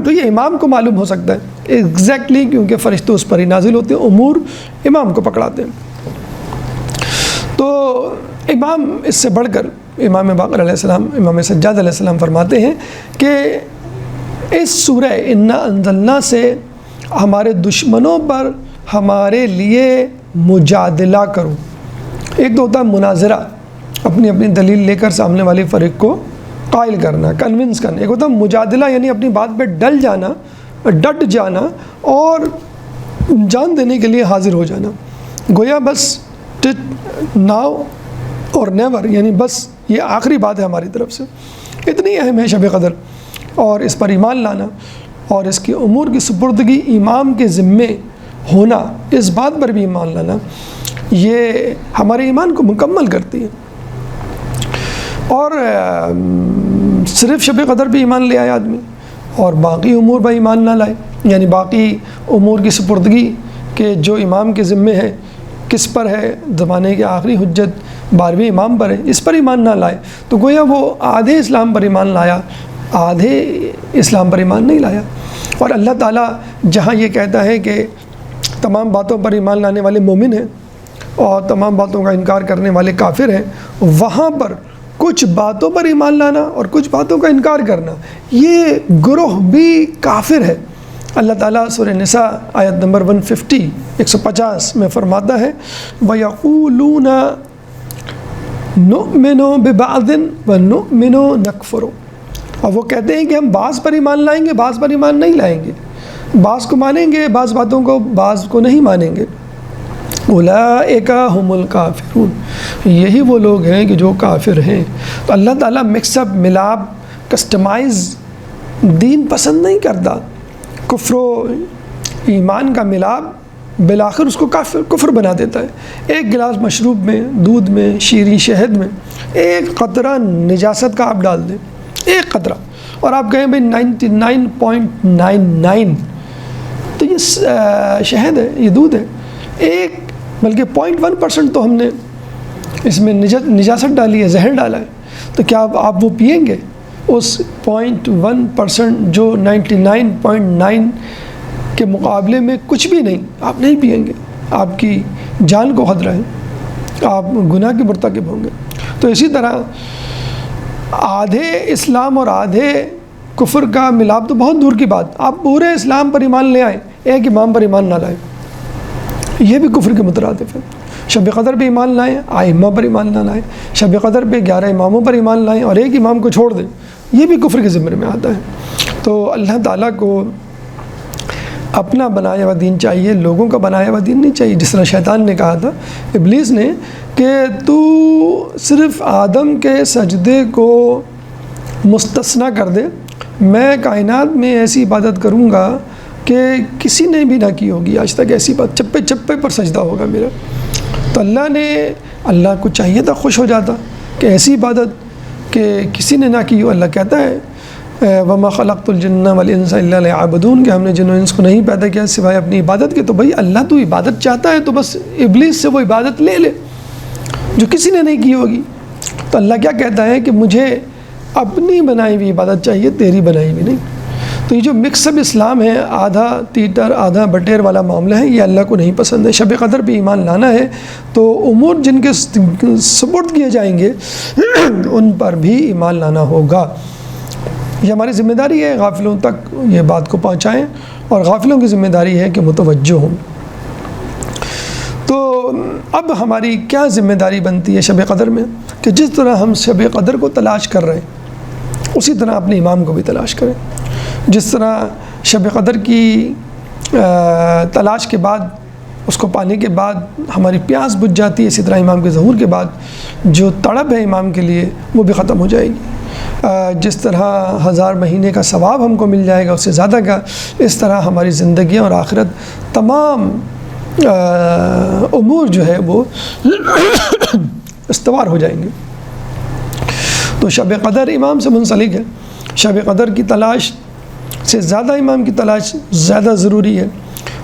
تو یہ امام کو معلوم ہو سکتا ہے ایگزیکٹلی، کیونکہ فرشتے اس پر ہی نازل ہوتے ہیں، امور امام کو پکڑاتے ہیں۔ تو امام اس سے بڑھ کر امام باقر علیہ السلام، امام سجاد علیہ السلام فرماتے ہیں کہ اس سورہ انا انزلنا سے ہمارے دشمنوں پر ہمارے لیے مجادلہ کرو۔ ایک تو ہوتا ہے مناظرہ، اپنی اپنی دلیل لے کر سامنے والے فریق کو قائل کرنا، کنونس کرنا۔ ایک ہوتا ہے مجادلہ، یعنی اپنی بات پہ ڈٹ جانا اور جان دینے کے لیے حاضر ہو جانا، گویا بس ناؤ اور نیور، یعنی بس یہ آخری بات ہے ہماری طرف سے۔ اتنی اہم ہے شب قدر، اور اس پر ایمان لانا اور اس کی امور کی سپردگی امام کے ذمے ہونا، اس بات پر بھی ایمان لانا، یہ ہمارے ایمان کو مکمل کرتی ہے۔ اور صرف شب قدر پہ ایمان لے آئے آدمی اور باقی امور پر ایمان نہ لائے، یعنی باقی امور کی سپردگی کہ جو امام کے ذمے ہے، کس پر ہے؟ زمانے کے آخری حجت 12ویں امام پر ہے، اس پر ایمان نہ لائے تو گویا وہ آدھے اسلام پر ایمان لایا، آدھے اسلام پر ایمان نہیں لایا۔ اور اللہ تعالیٰ جہاں یہ کہتا ہے کہ تمام باتوں پر ایمان لانے والے مومن ہیں اور تمام باتوں کا انکار کرنے والے کافر ہیں، وہاں پر کچھ باتوں پر ایمان لانا اور کچھ باتوں کا انکار کرنا، یہ گروہ بھی کافر ہے۔ اللہ تعالیٰ سورہ نساء آیت نمبر 150 میں فرماتا ہے وَيَقُولُونَ نُؤْمِنُ بِبَعْضٍ وَنُؤْمِنُ نَكْفُرُ، اور وہ کہتے ہیں کہ ہم بعض پر ایمان لائیں گے، بعض پر ایمان نہیں لائیں گے، بعض کو مانیں گے، بعض باتوں کو، بعض کو نہیں مانیں گے۔ اولئک ھم الکافرون، یہی وہ لوگ ہیں کہ جو کافر ہیں۔ تو اللہ تعالیٰ مکس اپ، ملاب، کسٹمائز دین پسند نہیں کرتا۔ کفر و ایمان کا ملاب بالآخر اس کو کفر بنا دیتا ہے۔ ایک گلاس مشروب میں، دودھ میں، شیریں شہد میں ایک قطرہ نجاست کا آپ ڈال دیں، ایک قطرہ، اور آپ کہیں بھائی 99.99 تو یہ شہد ہے، یہ دودھ ہے، ایک بلکہ 0.1% تو ہم نے اس میں نجاست ڈالی ہے، زہر ڈالا ہے، تو کیا آپ وہ پئیں گے؟ اس 0.1% جو 99.9 کے مقابلے میں کچھ بھی نہیں، آپ نہیں پئیں گے، آپ کی جان کو خطرہ ہے، آپ گناہ کے مرتکب ہوں گے۔ تو اسی طرح آدھے اسلام اور آدھے کفر کا ملاب تو بہت دور کی بات، آپ پورے اسلام پر ایمان لے آئیں، ایک امام پر ایمان نہ لائیں، یہ بھی کفر کے مترادف ہے۔ شب قدر پہ ایمان لائیں، ائمہ پر ایمان نہ لائیں، شب قدر پہ 11 اماموں پر ایمان لائیں اور ایک امام کو چھوڑ دیں، یہ بھی کفر کے ذمے میں آتا ہے۔ تو اللہ تعالیٰ کو اپنا بنایا ہوا دین چاہیے، لوگوں کا بنایا ہوا دین نہیں چاہیے۔ جس طرح شیطان نے کہا تھا، ابلیس نے، کہ تو صرف آدم کے سجدے کو مستثنیٰ کر دے، میں کائنات میں ایسی عبادت کروں گا کہ کسی نے بھی نہ کی ہوگی آج تک، ایسی بات چپے چپے پر سجدہ ہوگا میرا۔ تو اللہ کو چاہیے تھا، خوش ہو جاتا کہ ایسی عبادت کہ کسی نے نہ کی ہو۔ اللہ کہتا ہے وَمَا خَلَقْتُ الْجِنَّ وَالْإِنسَ إِلَّا لِيَعْبُدُونَ، کہ ہم نے جن و انس کو نہیں پیدا کیا سوائے اپنی عبادت کے۔ تو بھائی اللہ تو عبادت چاہتا ہے تو بس ابلیس سے وہ عبادت لے لے جو کسی نے نہیں کی ہوگی۔ تو اللہ کیا کہتا ہے کہ مجھے اپنی بنائی ہوئی عبادت چاہیے، تیری بنائی ہوئی نہیں۔ تو یہ جو مکس اپ اسلام ہے، آدھا تیتر آدھا بٹیر والا معاملہ ہے، یہ اللہ کو نہیں پسند ہے۔ شب قدر پہ ایمان لانا ہے تو امور جن کے سپورٹ کیے جائیں گے ان پر بھی ایمان لانا ہوگا۔ یہ ہماری ذمہ داری ہے، غافلوں تک یہ بات کو پہنچائیں، اور غافلوں کی ذمہ داری ہے کہ متوجہ ہوں۔ تو اب ہماری کیا ذمہ داری بنتی ہے شب قدر میں، کہ جس طرح ہم شب قدر کو تلاش کر رہے ہیں اسی طرح اپنے امام کو بھی تلاش کریں۔ جس طرح شب قدر کی تلاش کے بعد، اس کو پانے کے بعد ہماری پیاس بجھ جاتی ہے، اسی طرح امام کے ظہور کے بعد جو تڑپ ہے امام کے لیے وہ بھی ختم ہو جائے گی۔ جس طرح 1000 مہینے کا ثواب ہم کو مل جائے گا اس سے زیادہ کا، اس طرح ہماری زندگیاں اور آخرت تمام امور جو ہے وہ استوار ہو جائیں گے۔ تو شب قدر امام سے منسلک ہے، شب قدر کی تلاش سے زیادہ امام کی تلاش زیادہ ضروری ہے،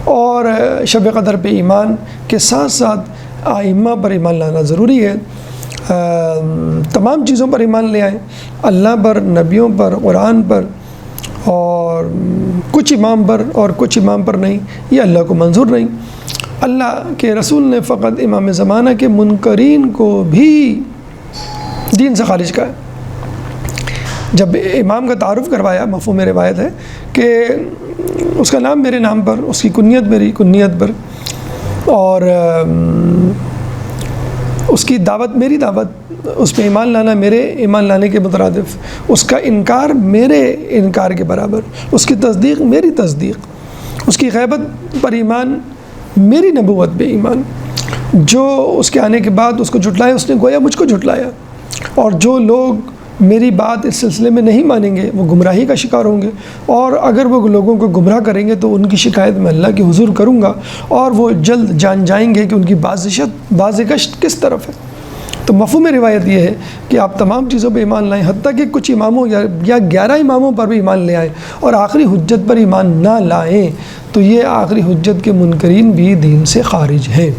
اور شب قدر پہ ایمان کے ساتھ ساتھ ائمہ پر ایمان لانا ضروری ہے۔ تمام چیزوں پر ایمان لے آئیں، اللہ پر، نبیوں پر، قرآن پر، اور کچھ امام پر اور کچھ امام پر نہیں، یہ اللہ کو منظور نہیں۔ اللہ کے رسول نے فقط امام زمانہ کے منکرین کو بھی دین سے خارج کہا ہے۔ جب امام کا تعارف کروایا، مفہوم روایت ہے کہ اس کا نام میرے نام پر، اس کی کنیت میری کنیت پر، اور اس کی دعوت میری دعوت، اس پہ ایمان لانا میرے ایمان لانے کے مترادف، اس کا انکار میرے انکار کے برابر، اس کی تصدیق میری تصدیق، اس کی غیبت پر ایمان میری نبوت پہ ایمان۔ جو اس کے آنے کے بعد اس کو جھٹلایا، اس نے گویا مجھ کو جھٹلایا، اور جو لوگ میری بات اس سلسلے میں نہیں مانیں گے وہ گمراہی کا شکار ہوں گے، اور اگر وہ لوگوں کو گمراہ کریں گے تو ان کی شکایت میں اللہ کے حضور کروں گا، اور وہ جلد جان جائیں گے کہ ان کی بازگشت کس طرف ہے۔ تو مفہوم روایت یہ ہے کہ آپ تمام چیزوں پہ ایمان لائیں، حتیٰ کہ کچھ اماموں یا 11 اماموں پر بھی ایمان لے آئیں، اور آخری حجت پر ایمان نہ لائیں، تو یہ آخری حجت کے منکرین بھی دین سے خارج ہیں۔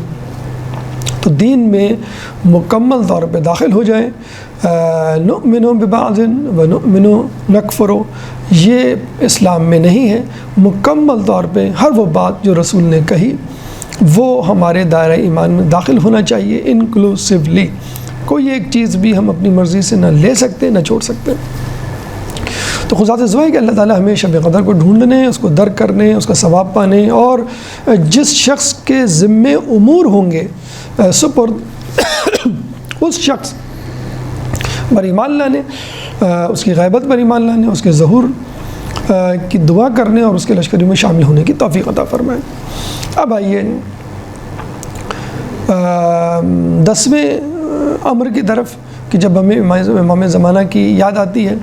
تو دین میں مکمل طور پہ داخل ہو جائیں۔ نؤمن ببعض ونؤمن نکفر، یہ اسلام میں نہیں ہے۔ مکمل طور پہ ہر وہ بات جو رسول نے کہی وہ ہمارے دائرہ ایمان میں داخل ہونا چاہیے انکلوسیولی۔ کوئی ایک چیز بھی ہم اپنی مرضی سے نہ لے سکتے نہ چھوڑ سکتے۔ تو خدا سے دعا ہے کہ اللہ تعالیٰ ہمیں شب قدر کو ڈھونڈنے، اس کو درک کرنے، اس کا ثواب پانے، اور جس شخص کے ذمے امور ہوں گے سپرد اس شخص پر ایمان لانے، اس کی غیبت پر ایمان لانے، اس کے ظہور کی دعا کرنے، اور اس کے لشکریوں میں شامل ہونے کی توفیق عطا فرمائے۔ اب آئیے 10ویں امر کی طرف، کہ جب ہمیں امام زمانہ کی یاد آتی ہے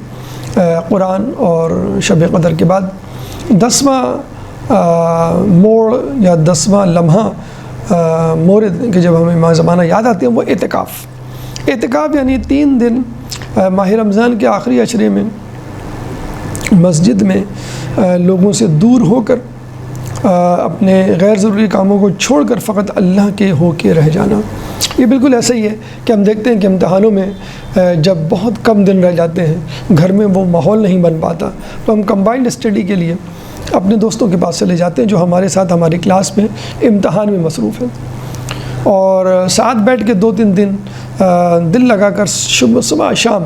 قرآن اور شب قدر کے بعد، 10واں موڑ یا 10واں لمحہ مورد کہ جب ہمیں امام زمانہ یاد آتے ہیں وہ اعتکاف یعنی 3 دن ماہ رمضان کے آخری عشرے میں مسجد میں لوگوں سے دور ہو کر، اپنے غیر ضروری کاموں کو چھوڑ کر فقط اللہ کے ہو کے رہ جانا۔ یہ بالکل ایسا ہی ہے کہ ہم دیکھتے ہیں کہ امتحانوں میں جب بہت کم دن رہ جاتے ہیں، گھر میں وہ ماحول نہیں بن پاتا، تو ہم کمبائنڈ اسٹڈی کے لیے اپنے دوستوں کے پاس چلے جاتے ہیں جو ہمارے ساتھ ہماری کلاس میں امتحان میں مصروف ہیں، اور ساتھ بیٹھ کے 2-3 دن دل لگا کر صبح شام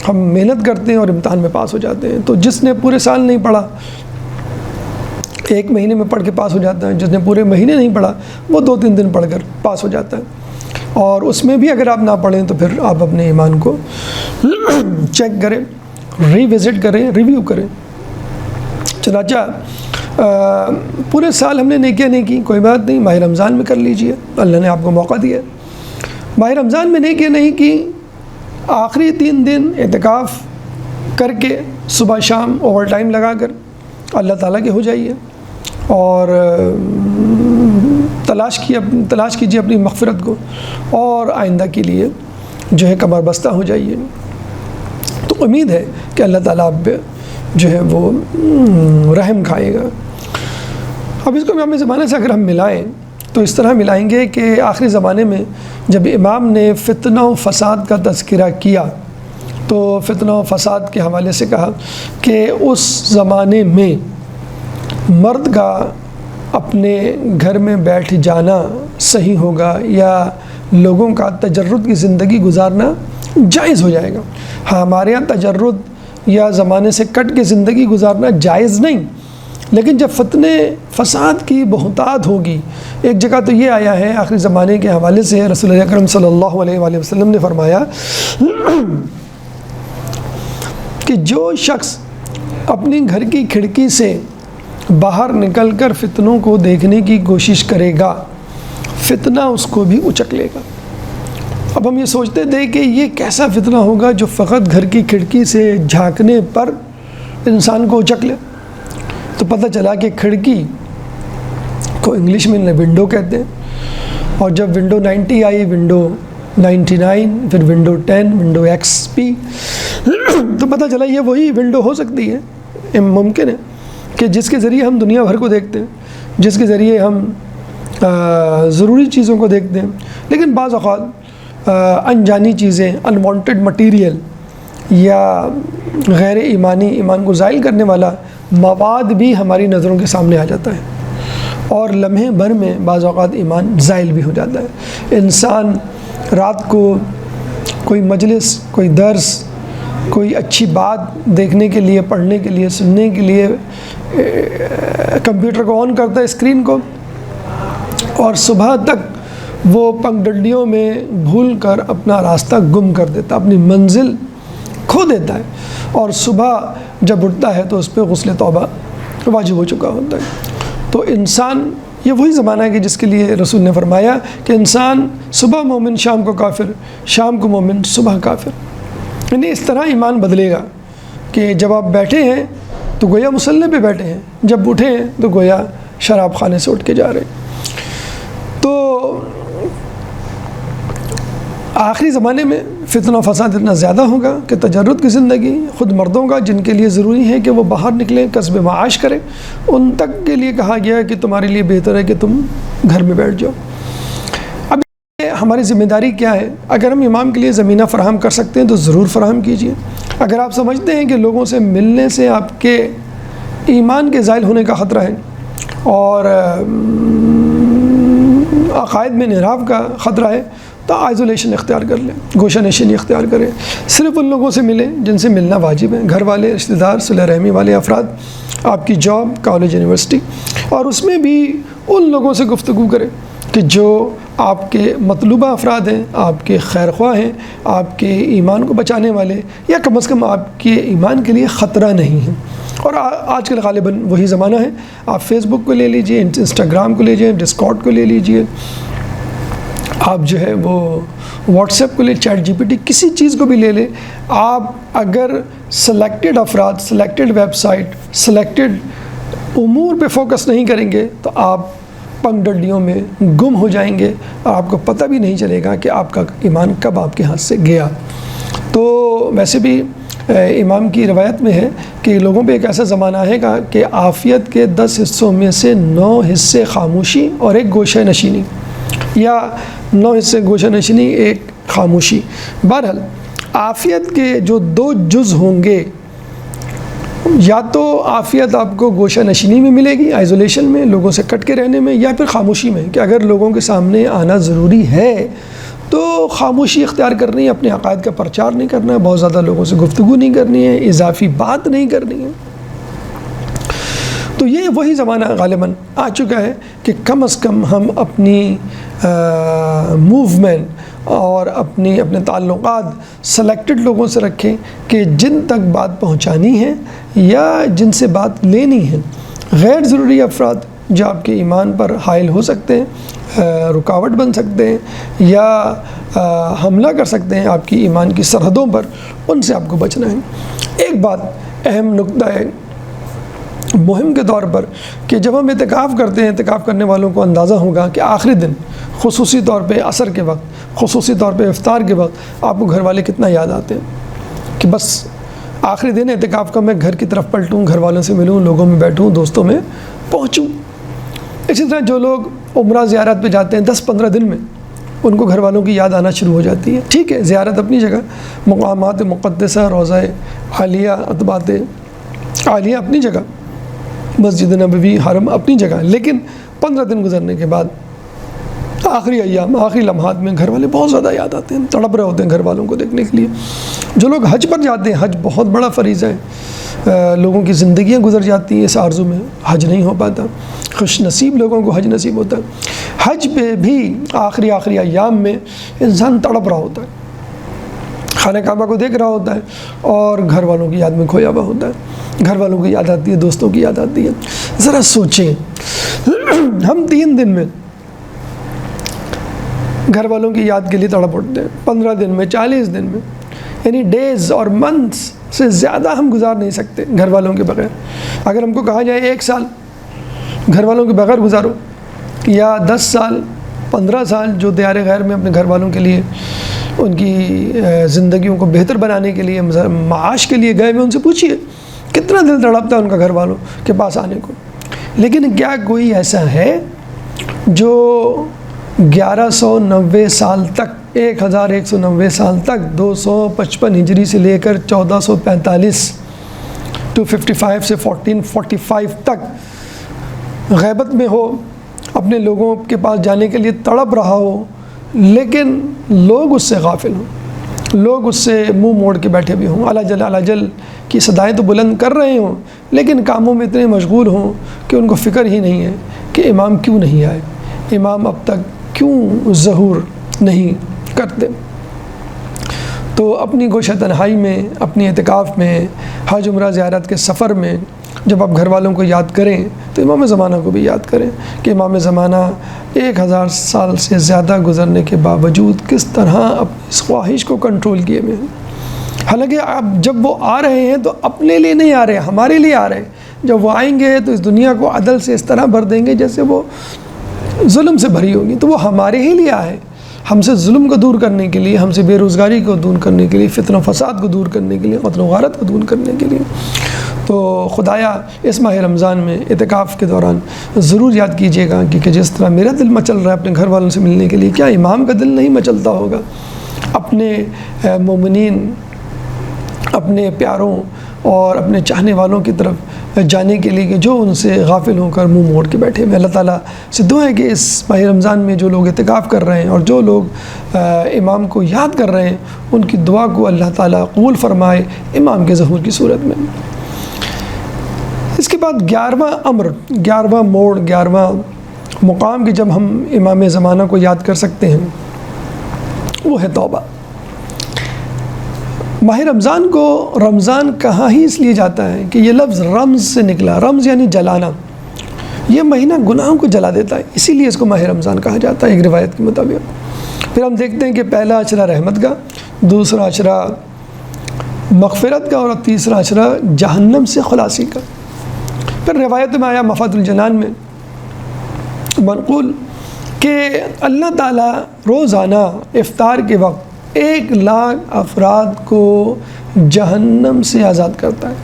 ہم محنت کرتے ہیں اور امتحان میں پاس ہو جاتے ہیں۔ تو جس نے پورے سال نہیں پڑھا 1 مہینے میں پڑھ کے پاس ہو جاتا ہے، جس نے پورے مہینے نہیں پڑھا وہ 2-3 دن پڑھ کر پاس ہو جاتا ہے۔ اور اس میں بھی اگر آپ نہ پڑھیں تو پھر آپ اپنے ایمان کو چیک کریں، ری وزٹ کریں، ریویو کریں۔ چنانچہ پورے سال ہم نے نیکیاں نہیں کی، کوئی بات نہیں، ماہ رمضان میں کر لیجئے، اللہ نے آپ کو موقع دیا۔ ماہ رمضان میں نیکیاں نہیں کی، آخری 3 دن اعتکاف کر کے صبح شام اوور ٹائم لگا کر اللہ تعالیٰ کے ہو جائیے، اور تلاش کیجیے اپنی مغفرت کو، اور آئندہ کے لیے جو ہے کمر بستہ ہو جائیے۔ تو امید ہے کہ اللہ تعالیٰ آپ پہ جو ہے وہ رحم کھائے گا۔ اب اس کو امام زمانے سے اگر ہم ملائیں تو اس طرح ملائیں گے کہ آخری زمانے میں جب امام نے فتنہ و فساد کا تذکرہ کیا تو فتنہ و فساد کے حوالے سے کہا کہ اس زمانے میں مرد کا اپنے گھر میں بیٹھ جانا صحیح ہوگا یا لوگوں کا تجرد کی زندگی گزارنا جائز ہو جائے گا۔ ہاں، ہمارے یہاں تجرد یا زمانے سے کٹ کے زندگی گزارنا جائز نہیں، لیکن جب فتنے فساد کی بہتات ہوگی، ایک جگہ تو یہ آیا ہے آخری زمانے کے حوالے سے، رسول اللہ اکرم صلی اللہ علیہ وآلہ وسلم نے فرمایا کہ جو شخص اپنی گھر کی کھڑکی سے باہر نکل کر فتنوں کو دیکھنے کی کوشش کرے گا، فتنہ اس کو بھی اچک لے گا۔ اب ہم یہ سوچتے تھے کہ یہ کیسا فتنہ ہوگا جو فقط گھر کی کھڑکی سے جھانکنے پر انسان کو اچک لے، تو پتہ چلا کہ کھڑکی کو انگلش میں ونڈو کہتے ہیں، اور جب ونڈو 90 آئی، ونڈو 99، پھر ونڈو 10، ونڈو XP، تو پتہ چلا یہ وہی ونڈو ہو سکتی ہے، ممکن ہے کہ جس کے ذریعے ہم دنیا بھر کو دیکھتے ہیں، جس کے ذریعے ہم ضروری چیزوں کو دیکھتے ہیں، لیکن بعض اوقات انجانی چیزیں، انوانٹڈ مٹیریل یا غیر ایمانی، ایمان کو زائل کرنے والا مواد بھی ہماری نظروں کے سامنے آ جاتا ہے، اور لمحے بھر میں بعض اوقات ایمان زائل بھی ہو جاتا ہے۔ انسان رات کو کوئی مجلس، کوئی درس، کوئی اچھی بات دیکھنے کے لیے، پڑھنے کے لیے، سننے کے لیے کمپیوٹر کو آن کرتا ہے، اسکرین کو، اور صبح تک وہ پنگ ڈنڈیوں میں بھول کر اپنا راستہ گم کر دیتا، اپنی منزل کھو دیتا ہے، اور صبح جب اٹھتا ہے تو اس پہ غسل توبہ واجب ہو چکا ہوتا ہے۔ تو انسان، یہ وہی زمانہ ہے کہ جس کے لیے رسول نے فرمایا کہ انسان صبح مومن، شام کو کافر، شام کو مومن، صبح کافر۔ یعنی اس طرح ایمان بدلے گا کہ جب آپ بیٹھے ہیں تو گویا مصلی پہ بیٹھے ہیں، جب اٹھے ہیں تو گویا شراب خانے سے اٹھ کے جا رہے ہیں۔ تو آخری زمانے میں فتنہ و فساد اتنا زیادہ ہوگا کہ تجرد کی زندگی خود مردوں کا، جن کے لیے ضروری ہے کہ وہ باہر نکلیں، کسب معاش کریں، ان تک کے لیے کہا گیا ہے کہ تمہارے لیے بہتر ہے کہ تم گھر میں بیٹھ جاؤ۔ اب ہماری ذمہ داری کیا ہے؟ اگر ہم امام کے لیے زمینہ فراہم کر سکتے ہیں تو ضرور فراہم کیجیے۔ اگر آپ سمجھتے ہیں کہ لوگوں سے ملنے سے آپ کے ایمان کے زائل ہونے کا خطرہ ہے اور عقائد میں انحراف کا خطرہ ہے، تو آئزولیشن اختیار کر لیں، گوشہ نشینی اختیار کریں، صرف ان لوگوں سے ملیں جن سے ملنا واجب ہے، گھر والے، رشتہ دار، صلہ رحمی والے افراد، آپ کی جاب، کالج، یونیورسٹی، اور اس میں بھی ان لوگوں سے گفتگو کریں کہ جو آپ کے مطلوبہ افراد ہیں، آپ کے خیر خواہ ہیں، آپ کے ایمان کو بچانے والے، یا کم از کم آپ کے ایمان کے لیے خطرہ نہیں ہیں۔ اور آج کل غالباً وہی زمانہ ہے، آپ فیس بک کو لے لیجئے، انسٹاگرام کو لے لیجئے، ڈسکارڈ کو لے لیجئے، آپ جو ہے وہ واٹس ایپ کو لے، چیٹ GPT، کسی چیز کو بھی لے لیں۔ آپ اگر سلیکٹڈ افراد، سلیکٹڈ ویب سائٹ، سلیکٹڈ امور پہ فوکس نہیں کریں گے تو آپ پنگ ڈنڈیوں میں گم ہو جائیں گے، اور آپ کو پتہ بھی نہیں چلے گا کہ آپ کا ایمان کب آپ کے ہاتھ سے گیا۔ تو ویسے بھی امام کی روایت میں ہے کہ لوگوں پہ ایک ایسا زمانہ ہے کہ عافیت کے 10 حصوں میں سے 9 حصے خاموشی اور ایک گوشہ نشینی، یا 9 حصے گوشہ نشینی، ایک خاموشی۔ بہرحال عافیت کے جو 2 جز ہوں گے، یا تو عافیت آپ کو گوشہ نشینی میں ملے گی، آئزولیشن میں، لوگوں سے کٹ کے رہنے میں، یا پھر خاموشی میں، کہ اگر لوگوں کے سامنے آنا ضروری ہے تو خاموشی اختیار کرنی ہے، اپنے عقائد کا پرچار نہیں کرنا ہے، بہت زیادہ لوگوں سے گفتگو نہیں کرنی ہے، اضافی بات نہیں کرنی ہے۔ تو یہ وہی زمانہ غالباً آ چکا ہے کہ کم از کم ہم اپنی موومنٹ اور اپنے تعلقات سلیکٹڈ لوگوں سے رکھیں کہ جن تک بات پہنچانی ہے یا جن سے بات لینی ہے، غیر ضروری افراد جو آپ کے ایمان پر حائل ہو سکتے ہیں، رکاوٹ بن سکتے ہیں یا حملہ کر سکتے ہیں آپ کی ایمان کی سرحدوں پر، ان سے آپ کو بچنا ہے۔ ایک بات اہم نقطہ ہے مہم کے طور پر کہ جب ہم اعتکاف کرتے ہیں، اعتکاف کرنے والوں کو اندازہ ہوگا کہ آخری دن خصوصی طور پہ عصر کے وقت، خصوصی طور پہ افطار کے وقت آپ کو گھر والے کتنا یاد آتے ہیں کہ بس آخری دن اعتکاف کا میں گھر کی طرف پلٹوں، گھر والوں سے ملوں، لوگوں میں بیٹھوں، دوستوں میں پہنچوں۔ اسی طرح جو لوگ عمرہ زیارت پہ جاتے ہیں 10-15 دن میں ان کو گھر والوں کی یاد آنا شروع ہو جاتی ہے۔ ٹھیک ہے، زیارت اپنی جگہ، مقامات مقدسہ، روضہ عالیہ، اتباط عالیہ اپنی جگہ، مسجد نبوی، حرم اپنی جگہ، لیکن 15 دن گزرنے کے بعد آخری ایام، آخری لمحات میں گھر والے بہت زیادہ یاد آتے ہیں، تڑپ رہے ہوتے ہیں گھر والوں کو دیکھنے کے لیے۔ جو لوگ حج پر جاتے ہیں، حج بہت بڑا فریضہ ہے، لوگوں کی زندگیاں گزر جاتی ہیں اس آرزو میں، حج نہیں ہو پاتا، خوش نصیب لوگوں کو حج نصیب ہوتا ہے۔ حج پہ بھی آخری ایام میں انسان تڑپ رہا ہوتا ہے، خانہ کعبہ کو دیکھ رہا ہوتا ہے اور گھر والوں کی یاد میں کھویا ہوا ہوتا ہے، گھر والوں کی یاد آتی ہے، دوستوں کی یاد آتی ہے۔ ذرا سوچیں، ہم 3 دن میں گھر والوں کی یاد کے لیے تڑپ اٹھتے ہیں، 15 دن میں، 40 دن میں، یعنی ڈیز اور منتھس سے زیادہ ہم گزار نہیں سکتے گھر والوں کے بغیر۔ اگر ہم کو کہا جائے 1 سال گھر والوں کے بغیر گزارو، یا 10 سال، 15 سال جو دیار غیر میں اپنے گھر والوں کے لیے، ان کی زندگیوں کو بہتر بنانے کے لیے، معاش کے لیے گئے ہوئے، ان سے پوچھیے کتنا دل تڑپتا ہے ان کا گھر والوں کے پاس آنے کو۔ لیکن کیا کوئی ایسا ہے جو 1190 سال تک، 1190 سال تک، 255 ہجری سے لے کر 1445 255 سے 1445 تک غیبت میں ہو، اپنے لوگوں کے پاس جانے کے لیے تڑپ رہا ہو، لیکن لوگ اس سے غافل ہوں، لوگ اس سے منہ موڑ کے بیٹھے بھی ہوں، علاجل کی صدائیں تو بلند کر رہے ہوں، لیکن کاموں میں اتنے مشغول ہوں کہ ان کو فکر ہی نہیں ہے کہ امام کیوں نہیں آئے، امام اب تک کیوں ظہور نہیں کرتے۔ تو اپنی گوشہ تنہائی میں، اپنی اعتکاف میں، حج عمرہ زیارت کے سفر میں جب آپ گھر والوں کو یاد کریں تو امام زمانہ کو بھی یاد کریں کہ امام زمانہ 1000 سال سے زیادہ گزرنے کے باوجود کس طرح اپنی اس خواہش کو کنٹرول کیے ہوئے ہیں۔ حالانکہ اب جب وہ آ رہے ہیں تو اپنے لیے نہیں آ رہے، ہمارے لیے آ رہے ہیں۔ جب وہ آئیں گے تو اس دنیا کو عدل سے اس طرح بھر دیں گے جیسے وہ ظلم سے بھری ہوگی، تو وہ ہمارے ہی لیے آئے، ہم سے ظلم کو دور کرنے کے لیے، ہم سے بے روزگاری کو دور کرنے کے لیے، فتنہ و فساد کو دور کرنے کے لیے، قتل و غارت کو دور کرنے کے لیے۔ تو خدایا اس ماہ رمضان میں اعتکاف کے دوران ضرور یاد کیجیے گا کہ جس طرح میرا دل مچل رہا ہے اپنے گھر والوں سے ملنے کے لیے، کیا امام کا دل نہیں مچلتا ہوگا اپنے مومنین، اپنے پیاروں اور اپنے چاہنے والوں کی طرف جانے کے لیے کہ جو ان سے غافل ہو کر منہ موڑ کے بیٹھے ہوئے۔ اللہ تعالیٰ سے دعا ہے کہ اس ماہ رمضان میں جو لوگ اعتکاف کر رہے ہیں اور جو لوگ امام کو یاد کر رہے ہیں، ان کی دعا کو اللہ تعالیٰ قبول فرمائے امام کے ظہور کی صورت میں۔ اس کے بعد 11واں امر، 11واں موڑ، 11واں مقام کہ جب ہم امام زمانہ کو یاد کر سکتے ہیں وہ ہے توبہ۔ ماہ رمضان کو رمضان کہا ہی اس لیے جاتا ہے کہ یہ لفظ رمز سے نکلا، رمز یعنی جلانا، یہ مہینہ گناہوں کو جلا دیتا ہے، اسی لیے اس کو ماہ رمضان کہا جاتا ہے ایک روایت کے مطابق۔ پھر ہم دیکھتے ہیں کہ پہلا عشرہ رحمت کا، دوسرا عشرہ مغفرت کا اور تیسرا عشرہ جہنم سے خلاصی کا۔ پھر روایت میں آیا مفاد الجنان میں منقول کہ اللہ تعالیٰ روزانہ افطار کے وقت 1,00,000 افراد کو جہنم سے آزاد کرتا ہے۔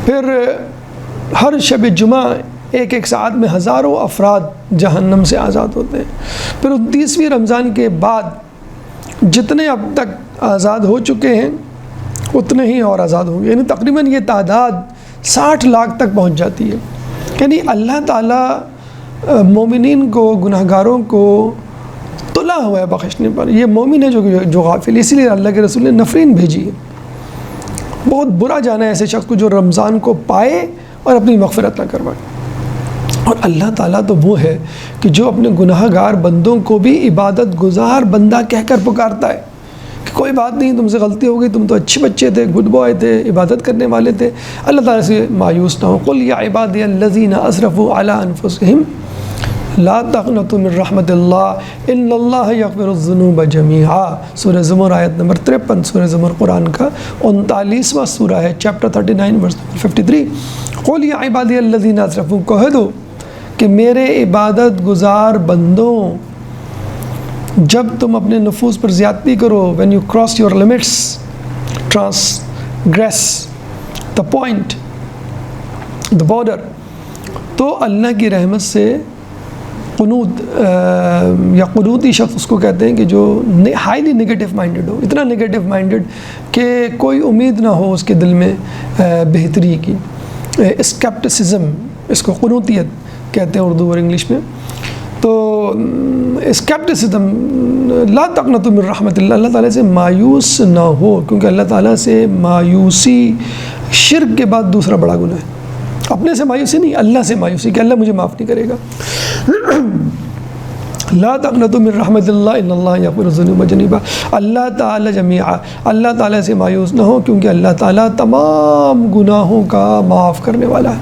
پھر ہر شب جمعہ ایک ساعت میں ہزاروں افراد جہنم سے آزاد ہوتے ہیں۔ پھر 29ویں رمضان کے بعد جتنے اب تک آزاد ہو چکے ہیں اتنے ہی اور آزاد ہوں گے، یعنی تقریباً یہ تعداد 60 لاکھ تک پہنچ جاتی ہے۔ یعنی اللہ تعالیٰ مومنین کو، گناہ گاروں کو تلا ہوا ہے بخشنے پر۔ یہ مومن ہے جو غافل، اسی لیے اللہ کے رسول نے نفرین بھیجی ہے۔ بہت برا جانا ہے ایسے شخص کو جو رمضان کو پائے اور اپنی مغفرت نہ کروائے۔ اور اللہ تعالیٰ تو وہ ہے کہ جو اپنے گناہ گار بندوں کو بھی عبادت گزار بندہ کہہ کر پکارتا ہے کہ کوئی بات نہیں، تم سے غلطی ہو گئی، تم تو اچھے بچے تھے، گڈ بوائے تھے، عبادت کرنے والے تھے، اللہ تعالیٰ سے مایوس نہ ہو۔ قل یا عبادی الذین اسرفوا علی انفسہم لا تقنطوا من رحمت اللہ ان اللہ یغفر الذنوب جمیعا۔ سورہ زمر آیت نمبر 53، سورہ زمر قرآن کا 39واں سورہ ہے، چیپٹر 39 ورس 53۔ قل یا عبادی الذین اسرفوا، کہہ دو کہ میرے عبادت گزار بندوں، جب تم اپنے نفوس پر زیادتی کرو، when you cross your limits, transgress the point, the border، تو اللہ کی رحمت سے قنوط یا قنوطی شخص اس کو کہتے ہیں کہ جو ہائیلی نگیٹو مائنڈڈ ہو، اتنا نگیٹو مائنڈڈ کہ کوئی امید نہ ہو اس کے دل میں بہتری کی، اسکیپٹسزم، اس کو قنوطیت کہتے ہیں اردو اور انگلش میں۔ تو اسکیپٹسزم، لا تقنطوا من رحمت اللہ، اللہ تعالیٰ سے مایوس نہ ہو، کیونکہ اللہ تعالیٰ سے مایوسی شرک کے بعد دوسرا بڑا گناہ ہے۔ اپنے سے مایوسی نہیں، اللہ سے مایوسی کہ اللہ مجھے معاف نہیں کرے گا۔ لا تقنطوا من رحمت اللہ ان اللہ یغفر الذنوب جمیعا، اللہ تعالیٰ جمیعا، اللہ تعالیٰ سے مایوس نہ ہو، کیونکہ اللہ تعالیٰ تمام گناہوں کا معاف کرنے والا ہے،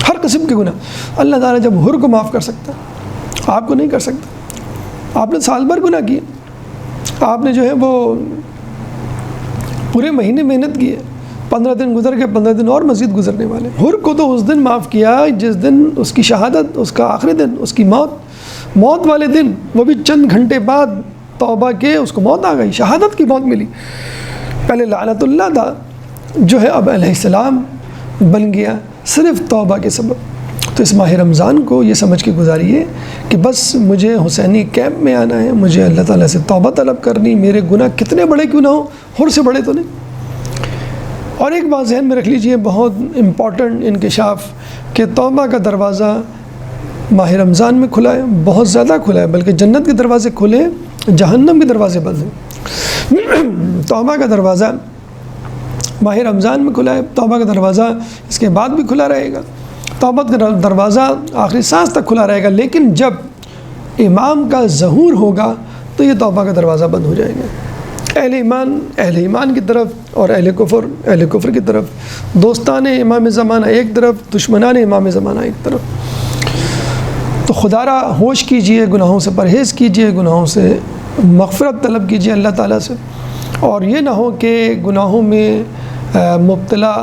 ہر قسم کے گناہ۔ اللہ تعالیٰ جب حر کو معاف کر سکتا ہے، آپ کو نہیں کر سکتا۔ آپ نے سال بھر گناہ کیے، آپ نے جو ہے وہ پورے مہینے محنت کی ہے، 15 دن گزر کے 15 دن اور مزید گزرنے والے۔ حر کو تو اس دن معاف کیا جس دن اس کی شہادت، اس کا آخری دن، اس کی موت والے دن، وہ بھی چند گھنٹے بعد توبہ کے اس کو موت آ گئی، شہادت کی موت ملی۔ پہلے لعنت اللہ تھا، جو ہے اب علیہ السلام بن گیا صرف توبہ کے سبب۔ تو اس ماہ رمضان کو یہ سمجھ کے گزاریے کہ بس مجھے حسینی کیمپ میں آنا ہے، مجھے اللہ تعالیٰ سے توبہ طلب کرنی، میرے گناہ کتنے بڑے کیوں نہ ہوں، حر سے بڑے تو نہیں۔ اور ایک بات ذہن میں رکھ لیجئے، بہت امپورٹنٹ انکشاف، کہ توبہ کا دروازہ ماہ رمضان میں کھلا ہے، بہت زیادہ کھلا ہے، بلکہ جنت کے دروازے کھلے، جہنم کے دروازے بند ہیں۔ توبہ کا دروازہ ماہ رمضان میں کھلا ہے، توبہ کا دروازہ اس کے بعد بھی کھلا رہے گا، توبہ کا دروازہ آخری سانس تک کھلا رہے گا، لیکن جب امام کا ظہور ہوگا تو یہ توبہ کا دروازہ بند ہو جائے گا۔ اہل ایمان کی طرف اور اہل کفر کی طرف، دوستان امام زمانہ ایک طرف، دشمنان امام زمانہ ایک طرف۔ تو خدا را ہوش کیجئے، گناہوں سے پرہیز کیجئے، گناہوں سے مغفرت طلب کیجئے اللہ تعالیٰ سے، اور یہ نہ ہو کہ گناہوں میں مبتلا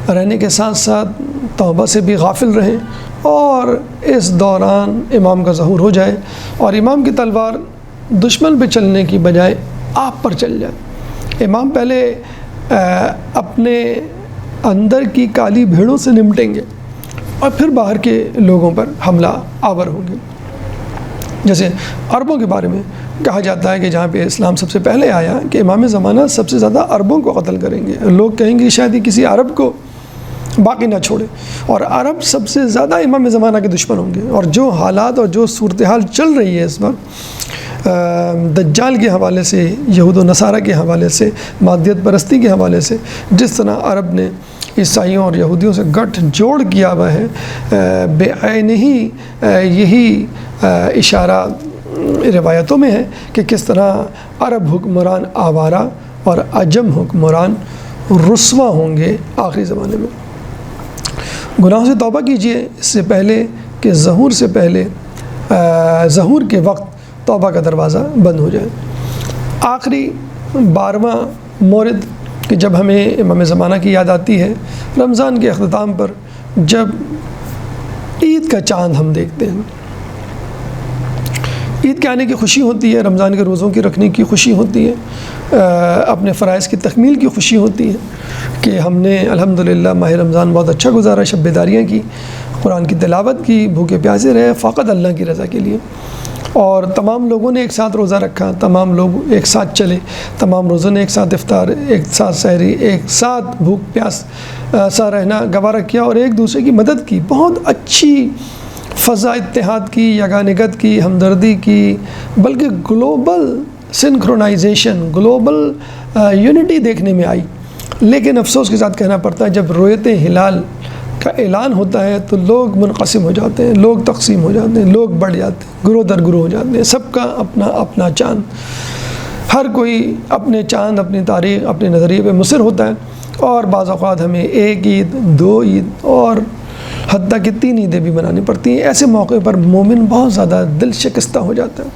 رہنے کے ساتھ ساتھ توبہ سے بھی غافل رہیں، اور اس دوران امام کا ظہور ہو جائے اور امام کی تلوار دشمن پہ چلنے کی بجائے آپ پر چل جائے۔ امام پہلے اپنے اندر کی کالی بھیڑوں سے نمٹیں گے اور پھر باہر کے لوگوں پر حملہ آور ہوں گے۔ جیسے عربوں کے بارے میں کہا جاتا ہے کہ جہاں پہ اسلام سب سے پہلے آیا کہ امام زمانہ سب سے زیادہ عربوں کو قتل کریں گے، لوگ کہیں گے شاید ہی کسی عرب کو باقی نہ چھوڑے، اور عرب سب سے زیادہ امام زمانہ کے دشمن ہوں گے۔ اور جو حالات اور جو صورتحال چل رہی ہے اس وقت دجال کے حوالے سے، یہود و نصارہ کے حوالے سے، مادیت پرستی کے حوالے سے، جس طرح عرب نے عیسائیوں اور یہودیوں سے گٹھ جوڑ کیا ہوا ہے، بے عین ہی یہی اشارہ روایتوں میں ہے کہ کس طرح عرب حکمران آوارہ اور عجم حکمران رسوا ہوں گے آخری زمانے میں۔ گناہوں سے توبہ کیجئے اس سے پہلے کہ ظہور سے پہلے، ظہور کے وقت توبہ کا دروازہ بند ہو جائے۔ آخری 12واں مورد کہ جب ہمیں امام زمانہ کی یاد آتی ہے رمضان کے اختتام پر، جب عید کا چاند ہم دیکھتے ہیں، عید کے آنے کی خوشی ہوتی ہے، رمضان کے روزوں کی رکھنے کی خوشی ہوتی ہے، اپنے فرائض کی تکمیل کی خوشی ہوتی ہے کہ ہم نے الحمدللہ ماہ رمضان بہت اچھا گزارا، شب بیداریاں کی، قرآن کی تلاوت کی، بھوکے پیاسے رہے فقط اللہ کی رضا کے لیے، اور تمام لوگوں نے ایک ساتھ روزہ رکھا، تمام لوگ ایک ساتھ چلے، تمام روزوں نے ایک ساتھ افطار، ایک ساتھ سحری، ایک ساتھ بھوک پیاس سا رہنا گوارہ کیا، اور ایک دوسرے کی مدد کی، بہت اچھی فضا اتحاد کی، یگانگت کی، ہمدردی کی، بلکہ گلوبل سنکرونائزیشن، گلوبل یونٹی دیکھنے میں آئی۔ لیکن افسوس کے ساتھ کہنا پڑتا ہے جب رویت ہلال کا اعلان ہوتا ہے تو لوگ منقسم ہو جاتے ہیں، لوگ تقسیم ہو جاتے ہیں، لوگ بڑھ جاتے ہیں، گروہ در گروہ ہو جاتے ہیں، سب کا اپنا اپنا چاند۔ ہر کوئی اپنے چاند، اپنی تاریخ، اپنے نظریے پہ مصر ہوتا ہے، اور بعض اوقات ہمیں ایک عید، 2 عید اور حتیٰ کہ 3 عیدیں بھی منانی پڑتی ہیں۔ ایسے موقع پر مومن بہت زیادہ دل شکستہ ہو جاتا ہے،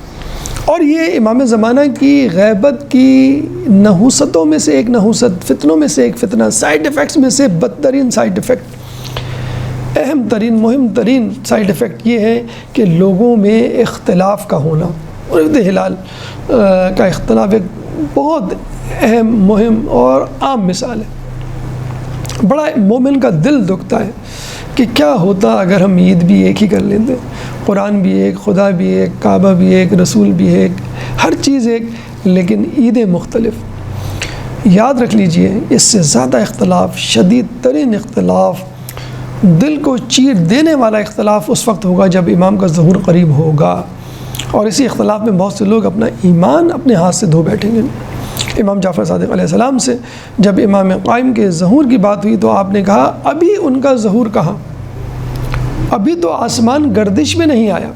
اور یہ امام زمانہ کی غیبت کی نحوستوں میں سے ایک نحوست، فتنوں میں سے ایک فتنہ، سائیڈ ایفیکٹس میں سے بدترین سائیڈ ایفیکٹ، اہم ترین، مہم ترین سائیڈ ایفیکٹ یہ ہے کہ لوگوں میں اختلاف کا ہونا۔ اور ہلال کا اختلاف ایک بہت اہم، مہم اور عام مثال ہے۔ بڑا مومن کا دل دکھتا ہے کہ کیا ہوتا اگر ہم عید بھی ایک ہی کر لیتے، قرآن بھی ایک، خدا بھی ایک، کعبہ بھی ایک، رسول بھی ایک، ہر چیز ایک، لیکن عیدیں مختلف۔ یاد رکھ لیجئے، اس سے زیادہ اختلاف، شدید ترین اختلاف، دل کو چیر دینے والا اختلاف اس وقت ہوگا جب امام کا ظہور قریب ہوگا، اور اسی اختلاف میں بہت سے لوگ اپنا ایمان اپنے ہاتھ سے دھو بیٹھیں گے۔ امام جعفر صادق علیہ السلام سے جب امام قائم کے ظہور کی بات ہوئی تو آپ نے کہا ابھی ان کا ظہور کہاں، ابھی تو آسمان گردش میں نہیں آیا،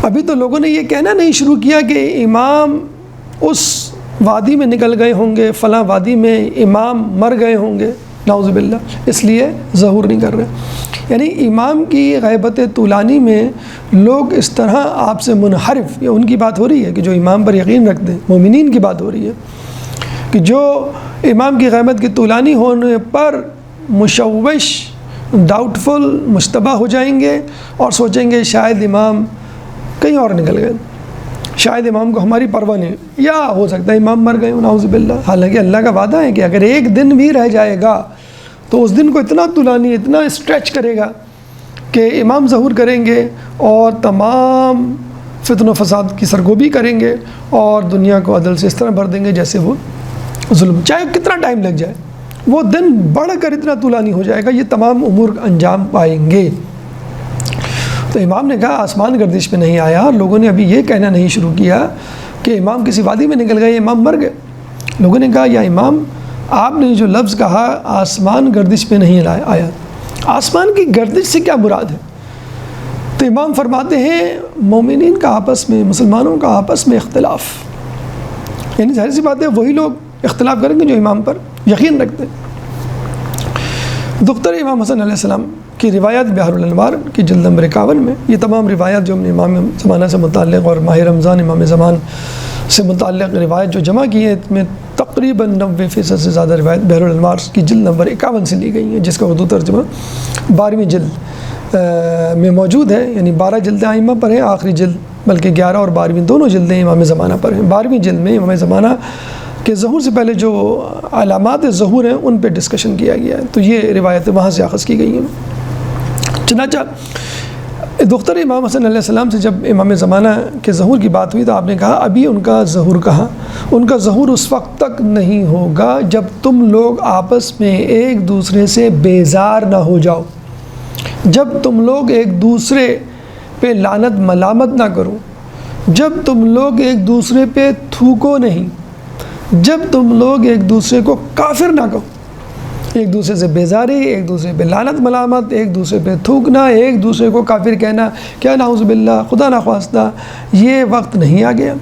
ابھی تو لوگوں نے یہ کہنا نہیں شروع کیا کہ امام اس وادی میں نکل گئے ہوں گے، فلاں وادی میں امام مر گئے ہوں گے، نعوذ باللہ، اس لیے ظہور نہیں کر رہے۔ یعنی امام کی غیبت طولانی میں لوگ اس طرح آپ سے منحرف، یہ ان کی بات ہو رہی ہے کہ جو امام پر یقین رکھتے ہیں، مومنین کی بات ہو رہی ہے کہ جو امام کی غیبت کے طولانی ہونے پر مشوش، ڈاؤٹ فل، مشتبہ ہو جائیں گے اور سوچیں گے شاید امام کہیں اور نکل گئے، شاید امام کو ہماری پرواہ نہیں، یا ہو سکتا ہے امام مر گئے، نعوذ باللہ۔ حالانکہ اللہ کا وعدہ ہے کہ اگر ایک دن بھی رہ جائے گا تو اس دن کو اتنا طولانی، اتنا اسٹریچ کرے گا کہ امام ظہور کریں گے اور تمام فتن و فساد کی سرگوبی کریں گے اور دنیا کو عدل سے اس طرح بھر دیں گے جیسے وہ ظلم، چاہے کتنا ٹائم لگ جائے، وہ دن بڑھ کر اتنا طولانی ہو جائے گا، یہ تمام امور انجام پائیں گے۔ تو امام نے کہا آسمان گردش میں نہیں آیا، اور لوگوں نے ابھی یہ کہنا نہیں شروع کیا کہ امام کسی وادی میں نکل گئے، امام مر گئے۔ لوگوں نے کہا یا امام، آپ نے جو لفظ کہا آسمان گردش میں نہیں آیا، آسمان کی گردش سے کیا مراد ہے؟ تو امام فرماتے ہیں مومنین کا آپس میں، مسلمانوں کا آپس میں اختلاف، یعنی ظاہر سی بات ہے وہی لوگ اختلاف کریں گے جو امام پر یقین رکھتے ہیں۔ دختر امام حسن علیہ السلام کی روایت بحر الانوار کی جلد نمبر 51 میں، یہ تمام روایت جو ہم نے امام زمانہ سے متعلق اور ماہ رمضان امام زمان سے متعلق روایت جو جمع کی ہے، اس میں تقریباً 90% سے زیادہ روایت بحر الانوار کی جلد نمبر 51 سے لی گئی ہیں، جس کا اردو ترجمہ 12ویں جلد میں موجود ہے، یعنی 12 جلدیں ائمہ پر ہیں، آخری جلد بلکہ 11 اور 12ویں دونوں جلدیں امام زمانہ پر ہیں۔ 12ویں جلد میں امام زمانہ کہ ظہور سے پہلے جو علامات ظہور ہیں ان پہ ڈسکشن کیا گیا ہے، تو یہ روایتیں وہاں سے اخذ کی گئی ہیں۔ چنانچہ دختر امام حسن علیہ السلام سے جب امام زمانہ کے ظہور کی بات ہوئی تو آپ نے کہا ابھی ان کا ظہور کہاں، ان کا ظہور اس وقت تک نہیں ہوگا جب تم لوگ آپس میں ایک دوسرے سے بیزار نہ ہو جاؤ، جب تم لوگ ایک دوسرے پہ لعنت ملامت نہ کرو، جب تم لوگ ایک دوسرے پہ تھوکو نہیں، جب تم لوگ ایک دوسرے کو کافر نہ کہو، ایک دوسرے سے بیزاری، ایک دوسرے پہ لعنت ملامت، ایک دوسرے پہ تھوکنا، ایک دوسرے کو کافر کہنا، کیا نعوذ باللہ، خدا نخواستہ، یہ وقت نہیں آ گیا۔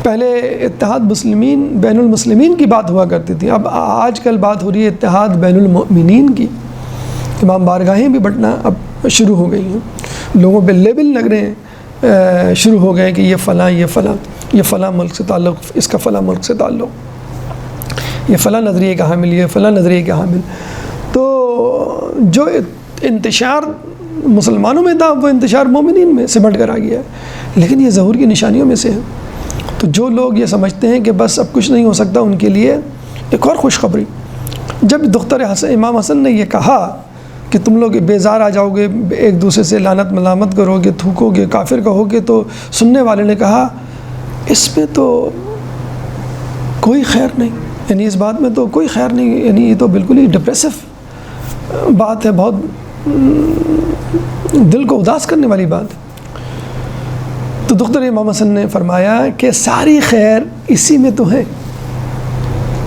پہلے اتحاد مسلمین، بین المسلمین کی بات ہوا کرتی تھی، اب آج کل بات ہو رہی ہے اتحاد بین المؤمنین کی۔ امام بارگاہیں بھی بٹنا اب شروع ہو گئی ہیں، لوگوں پہ لیبل لگ رہے ہیں، شروع ہو گئے کہ یہ فلاں، یہ فلاں، یہ فلاں ملک سے تعلق، اس کا فلاں ملک سے تعلق، یہ فلاں نظریے کا حامل، یہ فلاں نظریے کا حامل۔ تو جو انتشار مسلمانوں میں تھا وہ انتشار مومنین میں سمٹ کر آ گیا ہے، لیکن یہ ظہور کی نشانیوں میں سے ہے۔ تو جو لوگ یہ سمجھتے ہیں کہ بس اب کچھ نہیں ہو سکتا، ان کے لیے ایک اور خوشخبری، جب دختر امام حسن نے یہ کہا کہ تم لوگ بیزار آ جاؤ گے، ایک دوسرے سے لعنت ملامت کرو گے، تھوکو گے، کافر کہو گے، تو سننے والے نے کہا اس میں تو کوئی خیر نہیں، یعنی اس بات میں تو کوئی خیر نہیں، یعنی یہ تو بالکل ہی ڈپریسو بات ہے، بہت دل کو اداس کرنے والی بات ہے۔ تو دختر امام حسن نے فرمایا کہ ساری خیر اسی میں تو ہے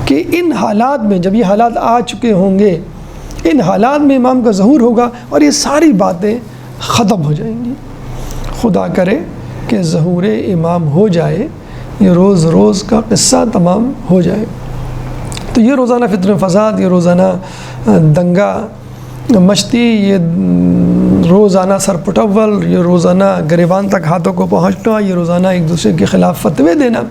کہ ان حالات میں، جب یہ حالات آ چکے ہوں گے، ان حالات میں امام کا ظہور ہوگا اور یہ ساری باتیں ختم ہو جائیں گی۔ خدا کرے کہ ظہور امام ہو جائے، یہ روز روز کا قصہ تمام ہو جائے۔ تو یہ روزانہ فتن و فساد، یہ روزانہ دنگا مشتی، یہ روزانہ سرپٹول، یہ روزانہ گریبان تک ہاتھوں کو پہنچنا، یہ روزانہ ایک دوسرے کے خلاف فتوے دینا،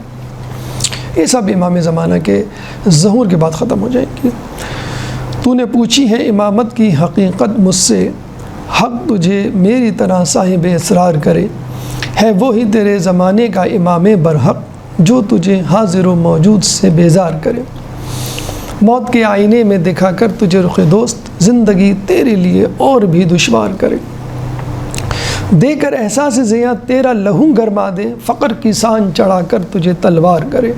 یہ سب امام زمانہ کے ظہور کے بعد ختم ہو جائیں گی۔ تو نے پوچھی ہے امامت کی حقیقت مجھ سے، حق تجھے میری طرح صاحب اسرار کرے، ہے وہی تیرے زمانے کا امام برحق، جو تجھے حاضر و موجود سے بیزار کرے۔ موت کے آئینے میں دکھا کر تجھے رخ دوست، زندگی تیرے لیے اور بھی دشوار کرے۔ دے کر احساس زیاں تیرا لہو گرما دے، فقر کی سان چڑھا کر تجھے تلوار کرے۔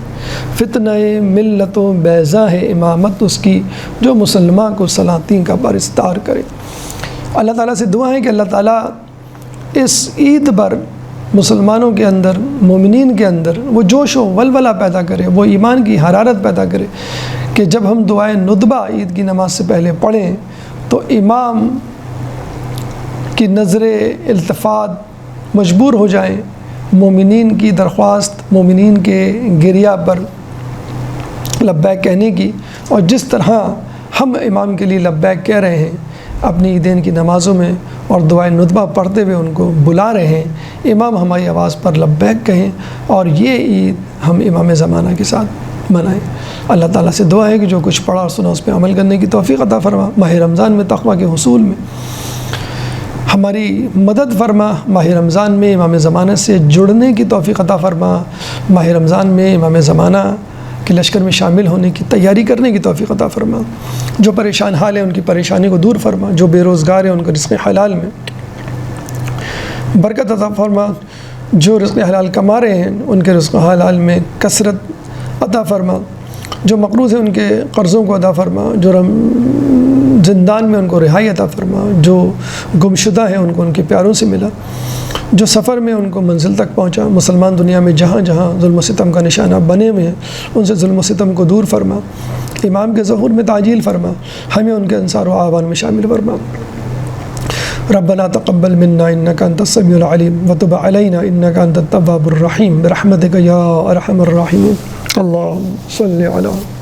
فتنہ ملت و بیضا ہے امامت اس کی، جو مسلمان کو سلاطین کا پرستار کرے۔ اللہ تعالیٰ سے دعا ہے کہ اللہ تعالیٰ اس عید پر مسلمانوں کے اندر، مومنین کے اندر وہ جوش و ولولہ پیدا کرے، وہ ایمان کی حرارت پیدا کرے کہ جب ہم دعائے ندبہ عید کی نماز سے پہلے پڑھیں تو امام کی نظر التفات مجبور ہو جائیں، مومنین کی درخواست، مومنین کے گریہ پر لبیک کہنے کی، اور جس طرح ہم امام کے لیے لبیک کہہ رہے ہیں اپنی عیدین کی نمازوں میں اور دعائے ندبہ پڑھتے ہوئے ان کو بلا رہے ہیں، امام ہماری آواز پر لبیک کہیں اور یہ عید ہم امام زمانہ کے ساتھ منائیں۔ اللہ تعالیٰ سے دعا ہے کہ جو کچھ پڑھا اور سنا اس پہ عمل کرنے کی توفیق عطا فرما، ماہ رمضان میں تقویٰ کے حصول میں ہماری مدد فرما، ماہ رمضان میں امام زمانہ سے جڑنے کی توفیق عطا فرما، ماہ رمضان میں امام زمانہ کے لشکر میں شامل ہونے کی تیاری کرنے کی توفیق عطا فرما، جو پریشان حال ہیں ان کی پریشانی کو دور فرما، جو بے روزگار ہیں ان کو رزق حلال میں برکت عطا فرما، جو رزق حلال کما رہے ہیں ان کے رزق حلال میں کثرت عطا فرما، جو مقروض ہیں ان کے قرضوں کو ادا فرما، جو زندان میں ان کو رہائی عطا فرما، جو گمشدہ ہیں ان کو ان کے پیاروں سے ملا، جو سفر میں ان کو منزل تک پہنچا، مسلمان دنیا میں جہاں جہاں ظلم و ستم کا نشانہ بنے ہوئے ہیں ان سے ظلم و ستم کو دور فرما، امام کے ظہور میں تعجیل فرما، ہمیں ان کے انصار و اعوان میں شامل فرما۔ ربنا تقبل منا انك انت السميع العليم وتب علينا انك انت التواب الرحيم برحمتك يا ارحم الراحمين۔ اللهم صل على